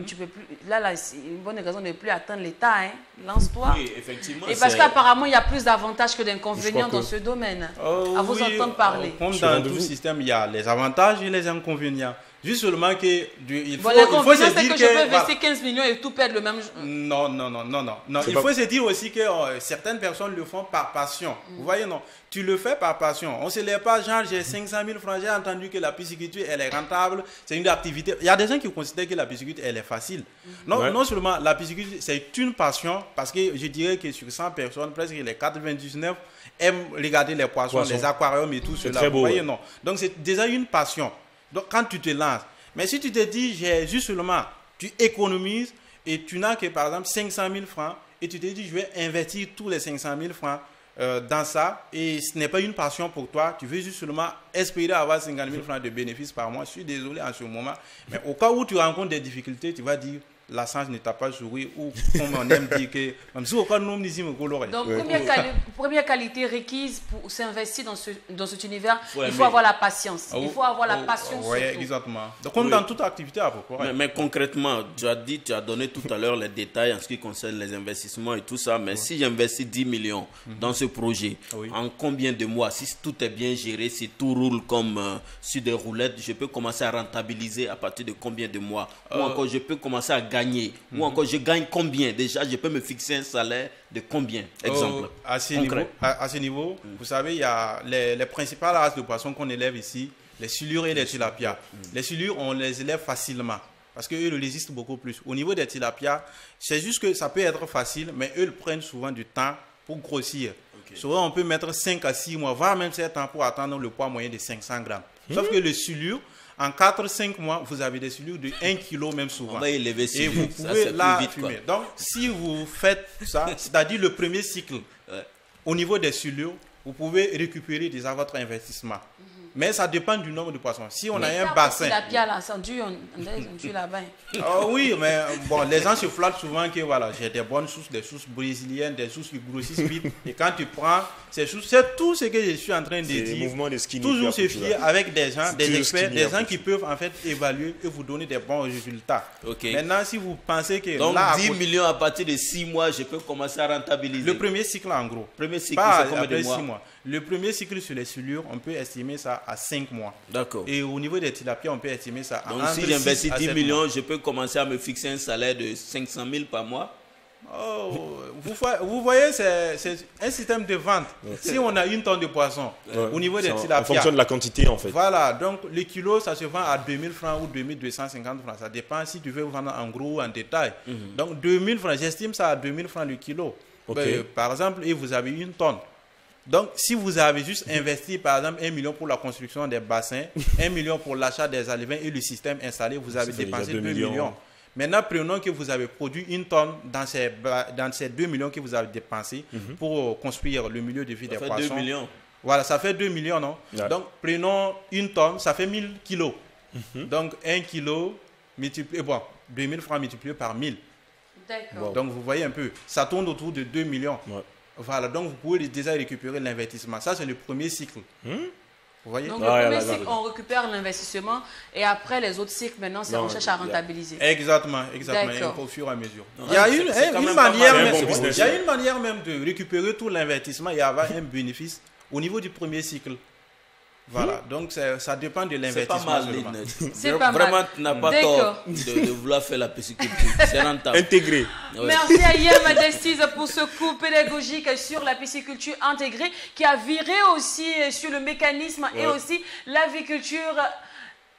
tu peux plus, là, c'est une bonne raison de ne plus attendre l'État. Hein. Lance-toi. Oui, effectivement. Et parce c'est- qu'apparemment, il y a plus d'avantages que Je d'inconvénients crois dans que- ce domaine. À vous entendre parler. Comme Sur dans rendez-vous. tout système, il y a les avantages et les inconvénients. Juste seulement que il faut, Bon, il faut l'inconvénient, se c'est dire que je peux voilà. investir 15 millions et tout perdre le même jour. Non. C'est Il pas- faut se dire aussi que certaines personnes le font par passion. Vous voyez, non. Tu le fais par passion. On ne se lève pas, genre, j'ai 500 000 francs, j'ai entendu que la pisciculture, elle est rentable, c'est une activité. Il y a des gens qui considèrent que la pisciculture, elle est facile. Non, Ouais. non seulement la pisciculture, c'est une passion, parce que je dirais que sur 100 personnes, presque les 99 aiment regarder les poissons, Poissons. les aquariums et tout cela. très Vous beau, voyez, ouais. non. Donc, c'est déjà une passion. Donc, quand tu te lances, mais si tu te dis, j'ai juste seulement, tu économises et tu n'as que par exemple 500 000 francs et tu te dis, je vais investir tous les 500 000 francs dans ça et ce n'est pas une passion pour toi, tu veux juste seulement espérer avoir 50 000 francs de bénéfices par mois, je suis désolé en ce moment, mais au cas où tu rencontres des difficultés, tu vas dire la chance ne t'a pas joué ou comme on aime dire que même si aucun nom n'ici me colore. Donc première qualité requise pour s'investir dans cet univers, il faut avoir la patience. Il faut avoir la passion Oui, surtout. exactement. Donc comme dans toute activité à peu près. Mais concrètement, tu as donné tout à l'heure les détails en ce qui concerne les investissements et tout ça, mais si j'investis 10 millions dans ce projet, en combien de mois, si tout est bien géré, si tout roule comme sur des roulettes, je peux commencer à rentabiliser à partir de combien de mois, ou encore je peux commencer à gagner, ou encore je gagne combien, déjà je peux me fixer un salaire de combien, exemple. À ce niveau, vous savez, il y a les principales races de poissons qu'on élève ici, les silures et les tilapias. Les silures, on les élève facilement parce qu'eux résistent beaucoup plus. Au niveau des tilapias, c'est juste que ça peut être facile, mais eux prennent souvent du temps pour grossir. Souvent, on peut mettre 5 à 6 mois, voire même 7 ans pour atteindre le poids moyen de 500 grammes. Sauf que le silure, en 4-5 mois, vous avez des silures de 1 kg même souvent. On va élever et vous pouvez la fumer. Donc, si vous faites ça, c'est-à-dire le premier cycle, au niveau des silures, vous pouvez récupérer déjà votre investissement. Mais ça dépend du nombre de poissons. Si on a un bassin... La pierre là, ça dure là-bas. Oui, mais bon, les gens se flattent souvent que voilà, j'ai des bonnes sources, des sources brésiliennes, des sources qui grossissent vite. Et quand tu prends ces sources, c'est tout ce que je suis en train de dire. Toujours se fier avec des gens, des experts, des gens qui peuvent en fait évaluer et vous donner des bons résultats. Maintenant, si vous pensez que... Donc là, 10 millions à partir de 6 mois, je peux commencer à rentabiliser. Le premier cycle en gros. Premier cycle, c'est combien de mois? 6 mois. Le premier cycle sur les silures, on peut estimer ça à 5 mois. D'accord. Et au niveau des tilapias, on peut estimer ça à 6 mois. Donc si j'investis 10 millions, je peux commencer à me fixer un salaire de 500 000 par mois? Vous voyez, c'est un système de vente. Si on a une tonne de poisson, au niveau des tilapias... En fonction de la quantité, en fait. Voilà, donc le kilo, ça se vend à 2000 francs ou 2250 francs. Ça dépend si tu veux vendre en gros ou en détail. Donc 2000 francs, j'estime ça à 2000 francs le kilo. Par exemple, et vous avez une tonne. Donc, si vous avez juste investi, par exemple, 1 million pour la construction des bassins, 1 million pour l'achat des alevins et le système installé, vous avez dépensé 2 millions. Maintenant, prenons que vous avez produit une tonne dans ces 2 millions que vous avez dépensés pour construire le milieu de vie des poissons. Ça fait 2 millions. Voilà, ça fait 2 millions, non? Donc, prenons une tonne, ça fait 1000 kilos. Donc, 1 kilo multiplié, 2000 francs multiplié par 1000. D'accord. Donc, vous voyez un peu, ça tourne autour de 2 millions. Voilà, donc vous pouvez déjà récupérer l'investissement. Ça, c'est le premier cycle. Vous voyez? Donc, le premier cycle, on récupère l'investissement et après, les autres cycles, maintenant, c'est on cherche à rentabiliser. Exactement. Et au fur et à mesure. Il y a une manière même de récupérer tout l'investissement et avoir un bénéfice au niveau du premier cycle. Voilà, donc ça dépend de l'investissement. C'est pas mal. Vraiment, tu n'as pas tort de vouloir faire la pisciculture. C'est rentable. Intégré. Merci à Yem Destiz pour ce cours pédagogique sur la pisciculture intégrée qui a viré aussi sur le mécanisme et aussi l'aviculture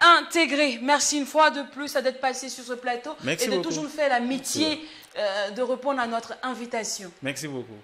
intégrée. Merci une fois de plus d'être passé sur ce plateau et de toujours faire l'amitié de répondre à notre invitation. Merci beaucoup.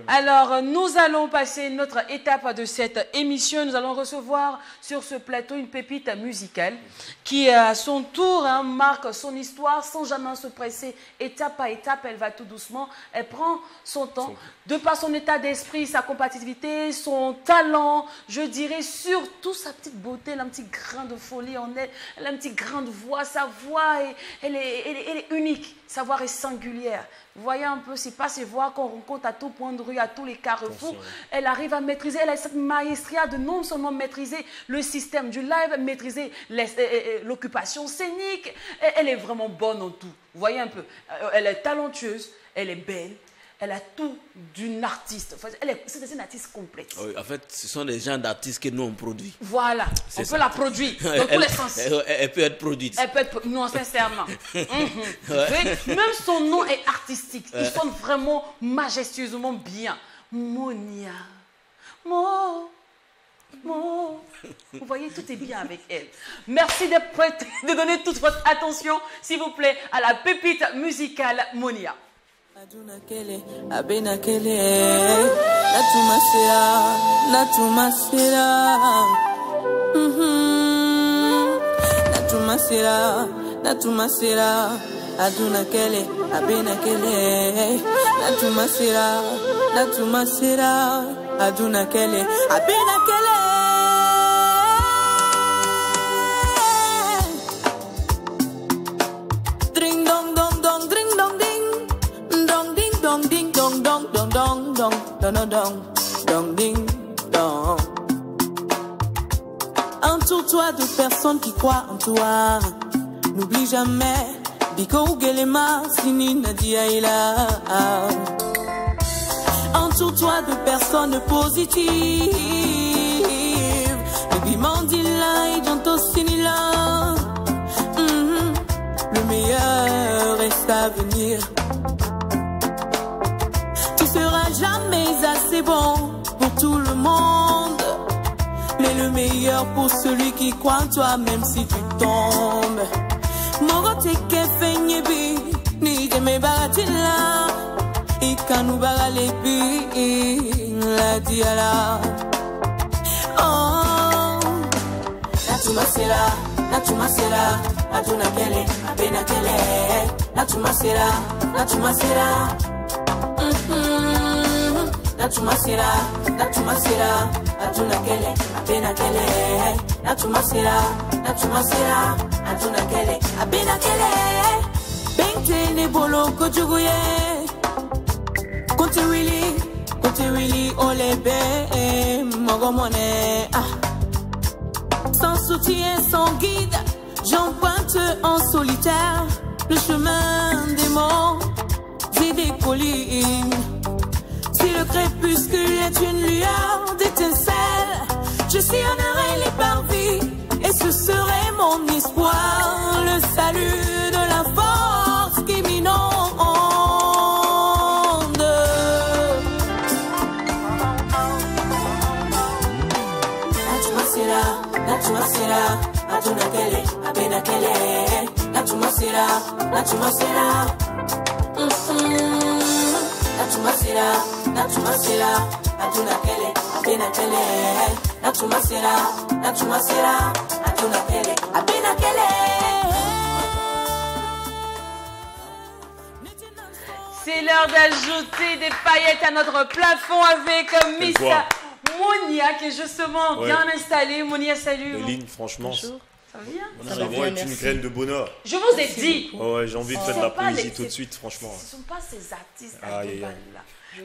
Alors, nous allons passer notre étape de cette émission. Nous allons recevoir sur ce plateau une pépite musicale qui, à son tour, marque son histoire sans jamais se presser. Étape à étape, elle va tout doucement. Elle prend son temps. De par son état d'esprit, sa compatibilité, son talent, je dirais surtout sa petite beauté, elle a un petit grain de folie en elle. Elle a un petit grain de voix. Sa voix, elle est unique. Sa voix est singulière. Vous voyez un peu, c'est pas ces voix qu'on rencontre à tout point de rue, à tous les carrefours. Elle arrive à maîtriser, elle a cette maestria de non seulement maîtriser le système du live, maîtriser l'occupation scénique. Elle est vraiment bonne en tout. Vous voyez un peu, elle est talentueuse, elle est belle. Elle a tout d'une artiste. C'est une artiste complète. Oui, en fait, ce sont des genres d'artistes que nous on produit. Voilà, on peut la produire dans tous les sens. Elle peut être produite. Elle peut être, non, sincèrement. Même son nom est artistique. Il sonne vraiment majestueusement bien. Monia. Vous voyez, tout est bien avec elle. Merci de donner toute votre attention, s'il vous plaît, à la pépite musicale Monia. Aduna kele, abena kele, natumasira, natumasira, aduna kele, abena kele, natumasira. Natuma sera aduna kele abena kele ding dong dong dong ding dong ding dong ding dong ding dong dong dong dong dong dong dong dong ding dong. Entoure-toi de personnes qui croient en toi. N'oublie jamais Biko Gelema Sini Nadia Ila. Entoure-toi de personnes positives. N'oublie Mandila et Janto Sinila. Le meilleur reste à venir. Tu seras jamais assez bon pour tout le monde, mais le meilleur pour celui qui croit en toi, même si tu tombes. Morote ke fenyebi, ni de me baratila, ikanu baralebi, la diala. Oh, Natuma sera, aduna kele, abena kele. Natuma sera, Natuma sera. Natuma sera, aduna kele, abena kele. Natuma sera, aduna kele, abena kele. Bente ne bolo kojuguye. Konti wili, olebe, mogomone. Sans soutien, sans guide, j'emprunte en solitaire le chemin des morts et des collines. Si le crépuscule est une lueur d'étincelle, je sillonnerai les parvis et ce serait mon espoir, le salut de la force qui m'inonde. Natuma sera, aduna kele, abena kele. Natuma sera, Natuma sera. Natuma sera, aduna kele, abena kele. Natuma sera, aduna kele, abena kele. C'est l'heure d'ajouter des paillettes à notre plafond avec Miss Monia qui est justement bien installée. Monia, salut. Eline, franchement, bonjour. Ça va bien? Ça va bien, une graine de bonheur. Je vous ai dit. Oh ouais, j'ai envie de faire de la poésie tout de suite, franchement. Ce ne sont pas ces artistes là.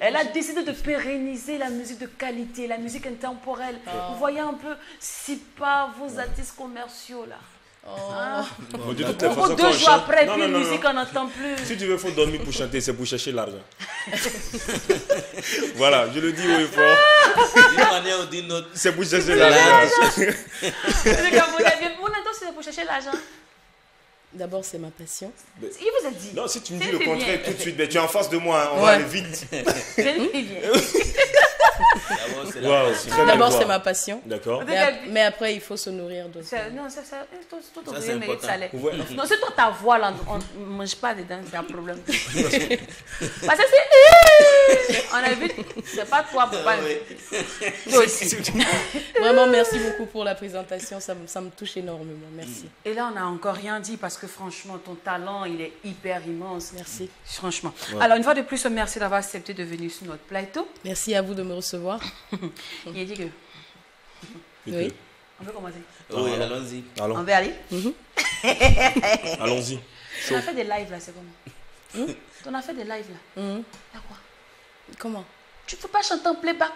Elle a décidé de pérenniser la musique de qualité, la musique intemporelle. Vous voyez un peu, c'est pas vos artistes commerciaux là. De toute façon, 2 jours après, plus de musique, on n'entend plus. Si tu veux, il faut dormir pour chanter, c'est pour chercher l'argent. Voilà, je le dis haut et fort. D'une manière ou d'une autre. C'est pour chercher l'argent. C'est pour chercher l'argent. D'abord, c'est ma passion. Il vous a dit. Non, si tu me dis le contraire tout de suite, mais tu es en face de moi, on va aller vite. D'abord, c'est ma passion. D'accord. Mais après, il faut se nourrir de ça. Non, tout ouvrier mérite salaire. Ouais. Non, c'est toi ta voix là, on ne mange pas dedans, c'est un problème. Parce que c'est. On a vu, c'est pas toi, papa. Toi aussi. Vraiment, merci beaucoup pour la présentation, ça me touche énormément. Merci. Et là, on n'a encore rien dit parce que franchement, ton talent, il est hyper immense. Merci. Franchement. Ouais. Alors, une fois de plus, merci d'avoir accepté de venir sur notre plateau. Merci à vous de me recevoir. Il a dit que... Oui. On peut commencer? Oui, allons-y. On veut aller? Allons-y. Tu as fait des lives là, c'est comment? Tu as fait des lives là? Il y a quoi? Comment? Tu ne peux pas chanter en playback?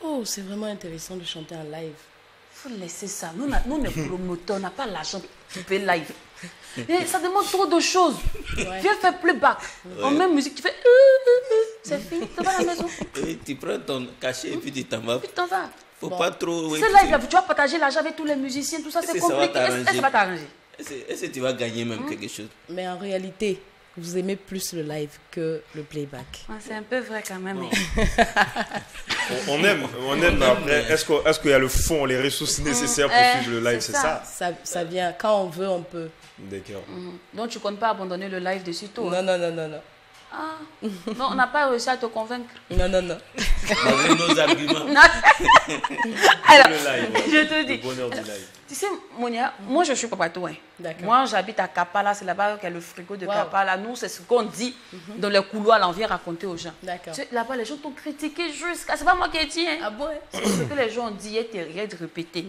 Oh, c'est vraiment intéressant de chanter en live. Il faut laisser ça. Nous, on est promoteurs, on n'a pas l'argent pour faire live. Et ça demande trop de choses. Viens faire playback. En même musique, tu fais... C'est fini, tu vas à la maison. Et tu prends ton cachet et puis tu t'en vas. Puis tu t'en vas. Faut pas trop... C'est live là, tu vas partager l'argent avec tous les musiciens, tout ça, c'est compliqué. Est-ce que ça va t'arranger? Est-ce que tu vas gagner même quelque chose? Mais en réalité, vous aimez plus le live que le playback. C'est un peu vrai quand même. On aime, mais après, est-ce qu'il y a le fond, les ressources nécessaires pour suivre le live, c'est ça? Ça vient, quand on veut, on peut. D'accord. Donc tu comptes pas abandonner le live de sitôt? Non. Ah, non, on n'a pas réussi à te convaincre. Non, non, non. Malgré nos arguments. Alors, Le live, je te dis. le bonheur du live. Tu sais, Monia, moi je suis Papato. D'accord. Moi j'habite à Kapala, c'est là-bas qu'il y a le frigo de Wow. Kapala. Nous, c'est ce qu'on dit dans les couloirs, là, on vient raconter aux gens. D'accord. Tu sais, là-bas, les gens t'ont critiqué jusqu'à. C'est pas moi qui ai dit. Hein. Ah bon? C'est ce que les gens ont dit, il y a de répéter.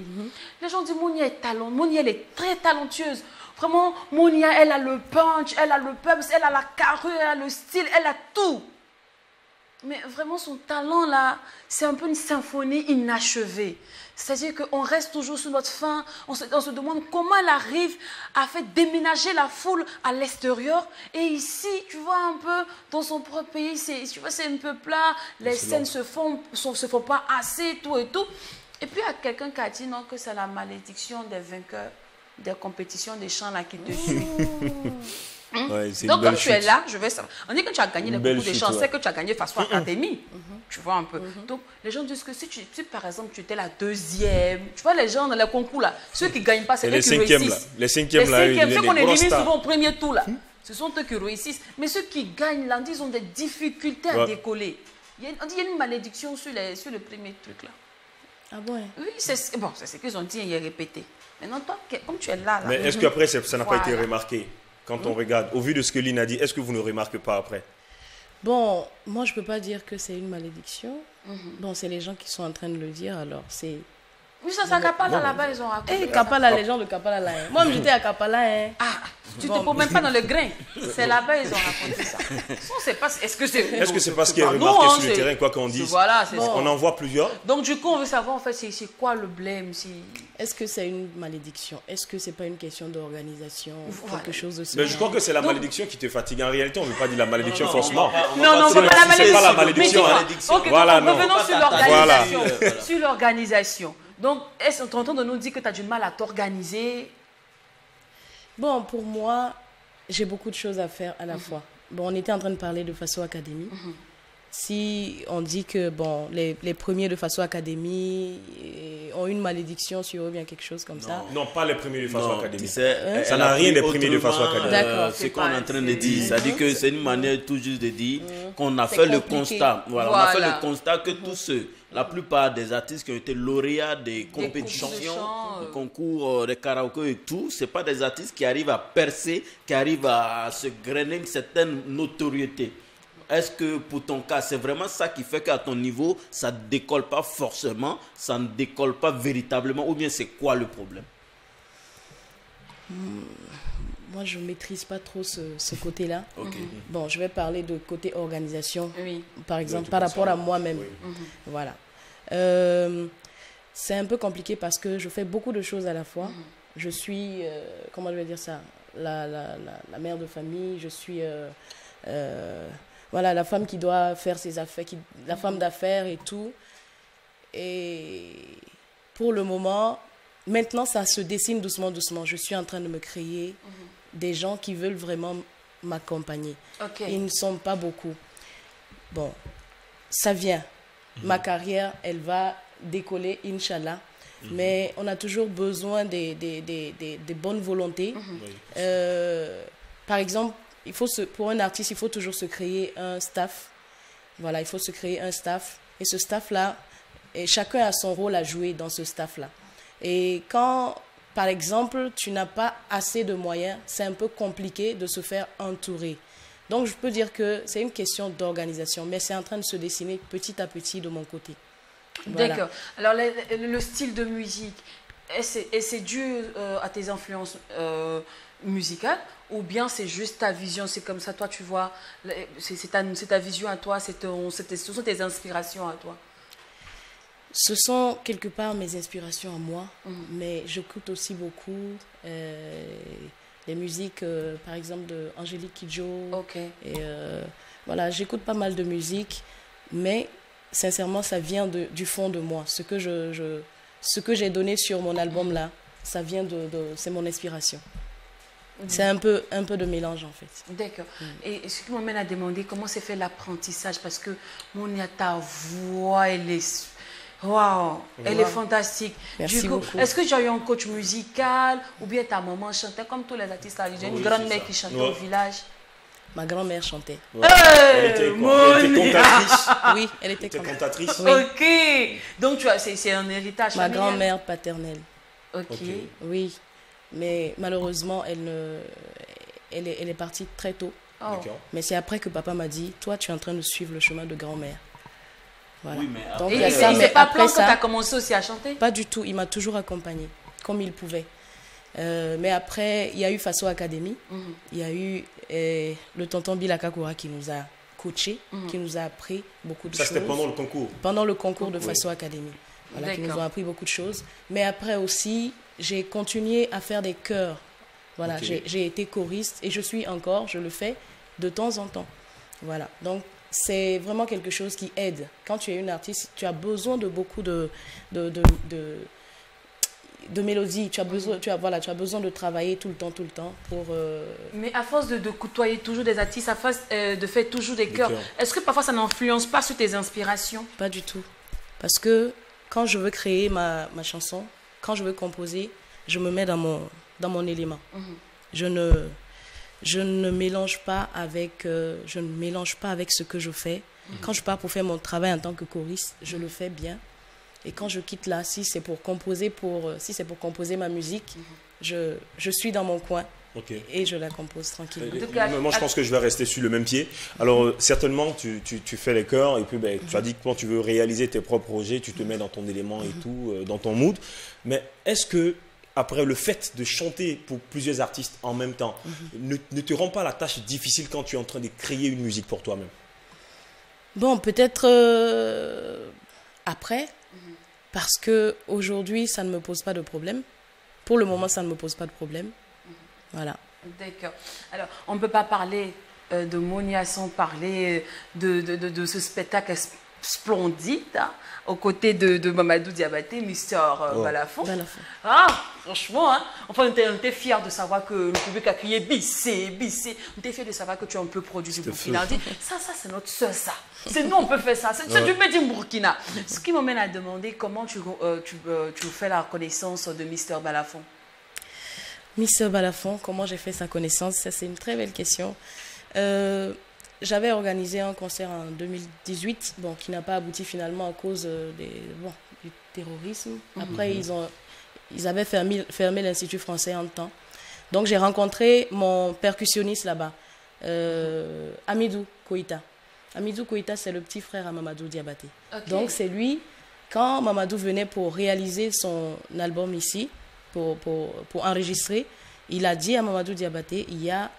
Les gens disent Monia est talentueuse, Monia elle est très talentueuse. Vraiment, Monia, elle a le punch, elle a le pubs, elle a la carrure, elle a le style, elle a tout. Mais vraiment, son talent, là, c'est un peu une symphonie inachevée. C'est-à-dire qu'on reste toujours sur notre faim, on se demande comment elle arrive à faire déménager la foule à l'extérieur. Et ici, tu vois, un peu, dans son propre pays, tu vois, c'est un peu plat, les scènes se font pas assez, tout et tout. Et puis, il y a quelqu'un qui a dit, non, que c'est la malédiction des vainqueurs des compétitions des chants là qui te suivent. Ouais, c'est une Donc, belle comme tu es chute. là, je vais savoir. On dit que tu as gagné les Une belle concours des chute, chants, ouais. c'est que tu as gagné Faso Academy. Tu vois un peu. Donc, les gens disent que si par exemple, tu étais la deuxième, tu vois, les gens dans les concours là, ceux qui ne gagnent pas, c'est Et eux les qui cinquièmes là. réussissent. Les cinquièmes là, cinquièmes, ceux qu'on les élimine grosses stars. souvent au premier tour là, ce sont eux qui réussissent. Mais ceux qui gagnent là, ils ont des difficultés à Ouais. décoller. On dit qu'il y a une malédiction sur le premier truc là. Ah bon? Oui, c'est ce qu'ils ont dit et il est répété. Maintenant, toi, comme tu es là. Mais est-ce qu'après, ça n'a pas été Voilà. remarqué quand on regarde? Au vu de ce que Lynn a dit, est-ce que vous ne remarquez pas après? Bon, moi, je peux pas dire que c'est une malédiction. Bon, c'est les gens qui sont en train de le dire, alors c'est... Oui, ça, ça Kapala là-bas, ils ont raconté. Eh, Kapala, les gens de Kapala, là. Hein. Moi, j'étais à Kapala, hein. Ah, tu ne Bon. te promènes pas dans le grain. C'est là-bas, ils ont raconté ça. On sait pas, est-ce que c'est Parce qu'il y a pas nous, remarqué hein, sur le terrain, quoi qu'on dise? Voilà, c'est Bon. ça. On en voit plusieurs. Donc, du coup, on veut savoir, en fait, c'est quoi le blême Est-ce que c'est une malédiction? Est-ce que c'est pas une question d'organisation? Voilà. Quelque chose de Mais je crois que c'est la Donc- malédiction qui te fatigue. En réalité, on ne veut pas dire la malédiction Non, forcément. Non, c'est pas la c'est pas la malédiction. malédiction. Mais hein. dis-moi, ok, Voilà, donc, non. revenons sur Voilà. l'organisation. Sur l'organisation. Donc, est-ce qu'on t'entend de nous dire que tu as du mal à t'organiser? Bon, pour moi, j'ai beaucoup de choses à faire à la fois. Bon, on était en train de parler de Faso Academy. Si on dit que bon, les premiers de Faso Academy ont une malédiction sur eux, bien quelque chose comme ça. Non, pas les premiers de façon Non, académique. tu sais, Ça elle n'a a rien pris des premiers de façon autrement, académique. D'accord. ce qu'on est en train de C'est- dire. C'est-à-dire que c'est une manière tout juste de dire qu'on a C'est fait le compliqué. constat. Voilà, on a fait Voilà. le constat que tous ceux, la plupart des artistes qui ont été lauréats des compétitions, concours de chant, des concours de karaoké et tout, c'est pas des artistes qui arrivent à percer, qui arrivent à se grainer une certaine notoriété. Est-ce que pour ton cas, c'est vraiment ça qui fait qu'à ton niveau, ça ne décolle pas forcément, ça ne décolle pas véritablement, ou bien c'est quoi le problème? Moi, je ne maîtrise pas trop ce côté-là. Ok. Bon, je vais parler de côté organisation, Oui. par exemple, tu par peux rapport ça. à moi-même. Oui. Voilà. C'est un peu compliqué parce que je fais beaucoup de choses à la fois. Je suis, comment je vais dire ça, la mère de famille, je suis voilà, la femme qui doit faire ses affaires, la femme d'affaires et tout. Et pour le moment, maintenant, ça se dessine doucement, doucement. Je suis en train de me créer des gens qui veulent vraiment m'accompagner. Ok. Ils ne sont pas beaucoup. Bon, ça vient. Ma carrière, elle va décoller, Inch'Allah. Mais on a toujours besoin des bonnes volontés. Par exemple, pour un artiste, il faut toujours se créer un staff. Voilà, il faut se créer un staff. Et ce staff-là, et chacun a son rôle à jouer dans ce staff-là. Et quand, par exemple, tu n'as pas assez de moyens, c'est un peu compliqué de se faire entourer. Donc, je peux dire que c'est une question d'organisation, mais c'est en train de se dessiner petit à petit de mon côté. Voilà. D'accord. Alors, le style de musique, c'est dû à tes influences musicales ou bien c'est juste ta vision, c'est comme ça, toi, tu vois, c'est ta vision à toi, ce sont tes inspirations à toi? Ce sont quelque part mes inspirations à moi, mais j'écoute aussi beaucoup les musiques, par exemple, de Angélique Kidjo. Ok. Et voilà, j'écoute pas mal de musique, mais sincèrement, ça vient du fond de moi. Ce que j'ai donné sur mon album là, ça vient c'est mon inspiration. C'est un peu de mélange en fait. D'accord. Et ce qui m'amène à demander comment s'est fait l'apprentissage, parce que ta voix, elle est... Waouh, elle est fantastique. Merci du coup, beaucoup. est-ce que tu as eu un coach musical ou bien ta maman chantait comme tous les artistes là? J'ai une grande-mère qui chantait au village. Ma grand-mère chantait. Ouais. Elle était quoi? Elle était cantatrice. Oui, elle était cantatrice. Oui. Ok. Donc, c'est un héritage Ma familial. grand-mère paternelle. Ok. Oui. Mais malheureusement, elle est partie très tôt. Oh. D'accord. Mais c'est après que papa m'a dit, toi, tu es en train de suivre le chemin de grand-mère. Voilà. Oui, mais Donc, Et il y a il ça, mais s'est pas après plaint quand tu as ça, commencé aussi à chanter? pas du tout. Il m'a toujours accompagnée, comme il pouvait. Mais après, il y a eu Faso Academy. Il y a eu le tonton Bilakakura qui nous a coachés, qui nous a appris beaucoup de Ça, choses. c'était pendant le concours. Pendant le concours de Oui. Faso Academy. Voilà, qui nous D'accord. ont appris beaucoup de choses. Mais après aussi, j'ai continué à faire des chœurs. Voilà, Ok. j'ai été choriste et je suis encore, je le fais de temps en temps. Voilà, donc c'est vraiment quelque chose qui aide. Quand tu es une artiste, tu as besoin de beaucoup de mélodies. Tu as besoin, tu as besoin de travailler tout le temps pour... Mais à force de côtoyer toujours des artistes, à force de faire toujours des chœurs, chœurs. est-ce que parfois ça n'influence pas sur tes inspirations? Pas du tout. Parce que quand je veux créer ma chanson, quand je veux composer, je me mets dans mon élément. Je ne mélange pas avec ce que je fais. Quand je pars pour faire mon travail en tant que choriste, je le fais bien. Et quand je quitte là, si c'est pour composer ma musique, je suis dans mon coin. Ok. Et je la compose tranquillement. En tout cas, Moi, je pense que je vais rester sur le même pied. Alors, certainement, tu fais les chœurs et puis ben, tu as dit que quand tu veux réaliser tes propres projets, tu te mets dans ton élément et tout, dans ton mood. Mais est-ce que, après le fait de chanter pour plusieurs artistes en même temps, ne te rend pas la tâche difficile quand tu es en train de créer une musique pour toi-même? Bon, peut-être après, parce qu'aujourd'hui, ça ne me pose pas de problème. Pour le moment, ça ne me pose pas de problème. Voilà. D'accord. Alors, on ne peut pas parler de Monia sans parler de ce spectacle splendide, hein, aux côtés de Mamadou Diabaté, Mister Balafon. Balafon. Ah, franchement, hein, enfin, on était fiers de savoir que le public a crié Bissé, Bissé. On était fiers de savoir que tu es un peu produit du Burkina. On dit, ça, c'est notre soeur, ça. C'est nous, on peut faire ça. C'est du Made in Burkina. Ce qui m'amène à demander comment tu fais la reconnaissance de Mister Balafon. Mister Balafon, comment j'ai fait sa connaissance? Ça, c'est une très belle question. J'avais organisé un concert en 2018, bon, qui n'a pas abouti finalement à cause du terrorisme. Après, ils avaient fermé l'Institut français en temps. Donc, j'ai rencontré mon percussionniste là-bas, Amidou Koïta. Amidou Koïta, c'est le petit frère à Mamadou Diabaté. Okay. Donc, c'est lui, quand Mamadou venait pour réaliser son album ici, pour enregistrer, il a dit à Mamadou Diabaté, il y a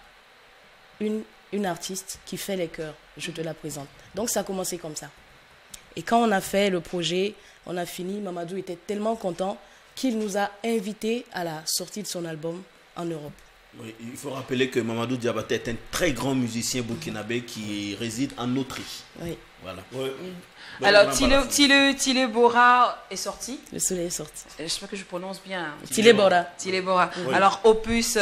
une artiste qui fait les chœurs, je te la présente. Donc ça a commencé comme ça. Et quand on a fait le projet, on a fini, Mamadou était tellement content qu'il nous a invités à la sortie de son album en Europe. Oui, il faut rappeler que Mamadou Diabaté est un très grand musicien burkinabé qui réside en Autriche. Oui. Voilà. Ouais. Alors, Tile Bora est sorti. Le soleil est sorti. J'espère que je prononce bien. Tile Bora. Tile Bora. Oui. Alors, opus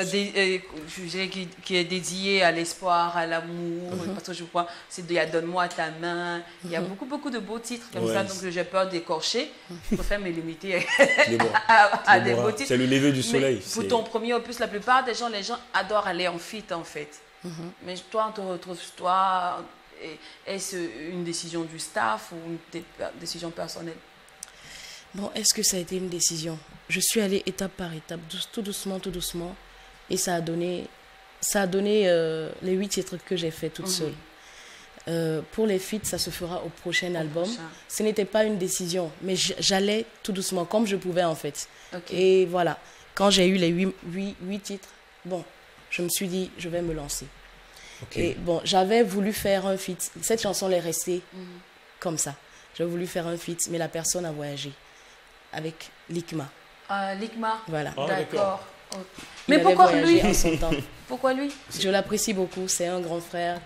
C'est qui est dédié à l'espoir, à l'amour, parce que je crois, c'est de Donne-moi ta main. Il y a beaucoup de beaux titres comme ça, donc j'ai peur d'écorcher. Je préfère me limiter à des beaux titres. C'est le lever du soleil. Mais pour ton premier opus, la plupart des gens, les gens adorent aller en feat en fait. Mais toi, on te retrouve, toi, est-ce une décision du staff ou une décision personnelle? Bon, est-ce que ça a été une décision? Je suis allée étape par étape, tout doucement. Et ça a donné les 8 titres que j'ai fait toute seule. Pour les feats, ça se fera au prochain album. Ce n'était pas une décision, mais j'allais tout doucement, comme je pouvais en fait. Okay. Et voilà, quand j'ai eu les 8 titres, bon, je me suis dit, je vais me lancer. Okay. Et bon, j'avais voulu faire un feat. Cette chanson est restée comme ça. J'ai voulu faire un feat, mais la personne a voyagé avec Likma. Likma. Voilà. Oh, d'accord. Okay. Mais pourquoi lui en son temps. Pourquoi lui? Je l'apprécie beaucoup. C'est un grand frère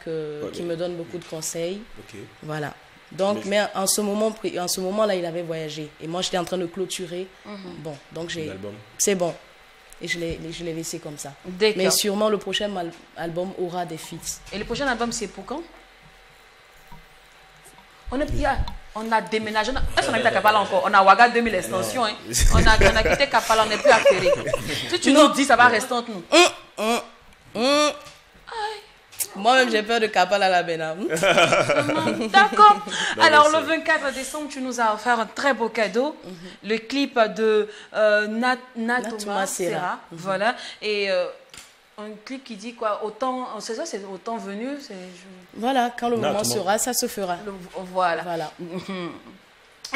qui me donne beaucoup de conseils. Okay. Voilà. Donc, mais en ce moment-là, il avait voyagé. Et moi, j'étais en train de clôturer. Bon, donc c'est bon. Et je l'ai laissé comme ça. Mais sûrement, le prochain album aura des feats. Et le prochain album, c'est pour quand? On a déménagé. Est-ce qu'on habite à Kapala encore? On a Ouaga 2000 extensions. Hein. On a quitté Kapala, on n'est plus affairé. Si tu nous dis, ça va rester entre nous. Moi-même, j'ai peur de Kapal à la Bena. D'accord. Alors, le 24 décembre, tu nous as offert un très beau cadeau. Le clip de Natoma Serra. Voilà. Et un clip qui dit quoi? Autant, c'est ça, c'est autant venu. Voilà, quand le moment sera, ça se fera. Voilà. Voilà.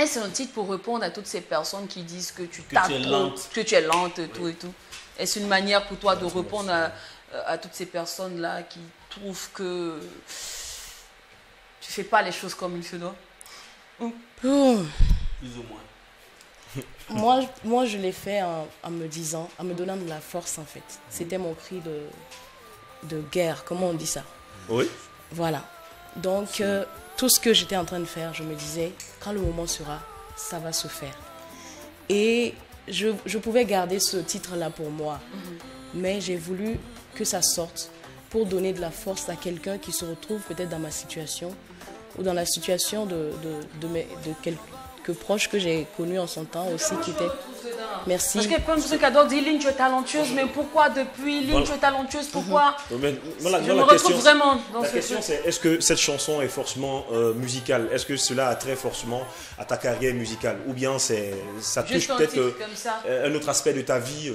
Et c'est un titre pour répondre à toutes ces personnes qui disent que tu tapes trop, que tu es lente, tout et tout. Est-ce une manière pour toi de répondre à toutes ces personnes-là qui trouvent que tu ne fais pas les choses comme il se doit? Plus ou moins. Moi, je l'ai fait en me disant, en me donnant de la force, en fait. C'était mon cri de guerre, comment on dit ça? Oui. Voilà. Donc, tout ce que j'étais en train de faire, je me disais, quand le moment sera, ça va se faire. Et je pouvais garder ce titre-là pour moi. Mais j'ai voulu que ça sorte pour donner de la force à quelqu'un qui se retrouve peut-être dans ma situation ou dans la situation de quelques proches que j'ai connus en son temps aussi qui étaient... Merci. Parce que comme ce cadeau dit, Lynn, tu es talentueuse, mais pourquoi depuis Lynn, tu es talentueuse, pourquoi? Je me retrouve vraiment dans la question, c'est est-ce que cette chanson est forcément musicale? Est-ce que cela a trait forcément à ta carrière musicale? Ou bien ça touche peut-être un autre aspect de ta vie?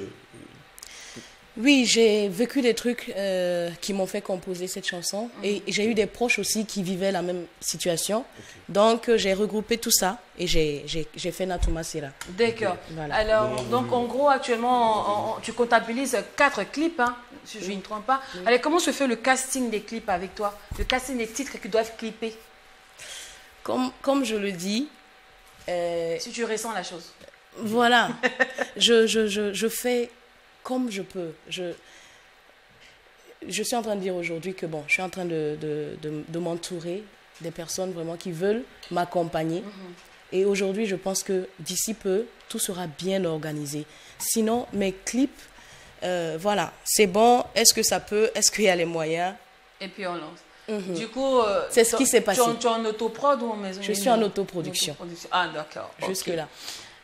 Oui, j'ai vécu des trucs qui m'ont fait composer cette chanson. Et j'ai eu des proches aussi qui vivaient la même situation. Donc, j'ai regroupé tout ça et j'ai fait Natoma Serra. D'accord. Voilà. Alors, donc en gros, actuellement, tu comptabilises 4 clips, hein, si je ne me trompe pas. Alors, comment se fait le casting des clips avec toi? Le casting des titres qui doivent clipper? Comme je le dis... si tu ressens la chose. Voilà. je fais... comme je peux. Je suis en train de dire aujourd'hui que bon, je suis en train de m'entourer des personnes vraiment qui veulent m'accompagner. Et aujourd'hui, je pense que d'ici peu, tout sera bien organisé. Sinon, mes clips, voilà, c'est bon. Est-ce que ça peut? Est-ce qu'il y a les moyens? Et puis on lance. Du coup, c'est ce qui s'est passé. Tu es en autoprod ou en maison? Je suis en autoproduction. Ah, d'accord. Jusque-là.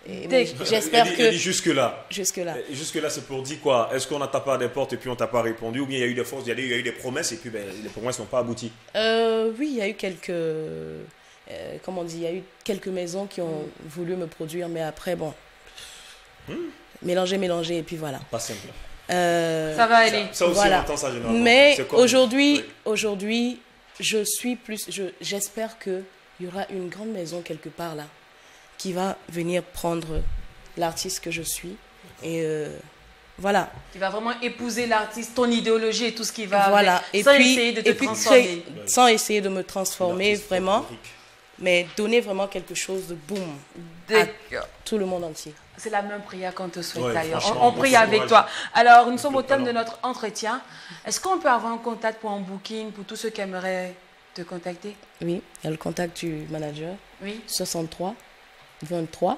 J'espère que... Jusque-là. Jusque-là. Jusque-là, c'est pour dire quoi? Est-ce qu'on a tapé à des portes et puis on t'a pas répondu? Ou bien il y a eu des forces, il y a eu des promesses et puis les promesses n'ont pas abouti? Oui, il y a eu quelques... comment on dit? Il y a eu quelques maisons qui ont voulu me produire, mais après, bon... Mélanger, et puis voilà. Pas simple. Ça va aller. Ça aussi, voilà. on entend ça généralement. Mais aujourd'hui, je suis plus... J'espère qu'il y aura une grande maison quelque part là qui va venir prendre l'artiste que je suis. Et voilà. Qui va vraiment épouser l'artiste, ton idéologie et tout ce qui va voilà. avec, sans essayer de te transformer. Sans essayer de me transformer vraiment, mais donner vraiment quelque chose de boum à tout le monde entier. C'est la même prière qu'on te souhaite d'ailleurs. On prie avec toi. Alors, nous sommes au thème de notre entretien. Est-ce qu'on peut avoir un contact pour un booking, pour tous ceux qui aimeraient te contacter? Oui, il y a le contact du manager. Oui. 63 23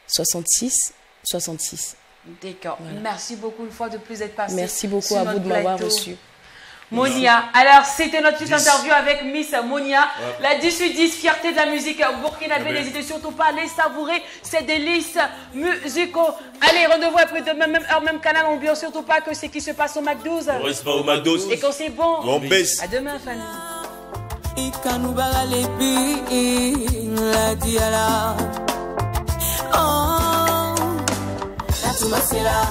66 66. D'accord. Voilà. Merci beaucoup une fois de plus d'être passé. Merci beaucoup à vous de m'avoir reçu. Monia. Alors, c'était notre petite interview avec Miss Monia. La 18-10, fierté de la musique burkinabé. N'hésitez surtout pas à les savourer, ces délices musicaux. Allez, rendez-vous après demain, même heure, même canal. On n'oublie surtout pas que c'est qui se passe au McDo's. On reste pas au McDo's. Et quand c'est bon, on baisse. À demain, Fanny. Oh, Natoma Serra.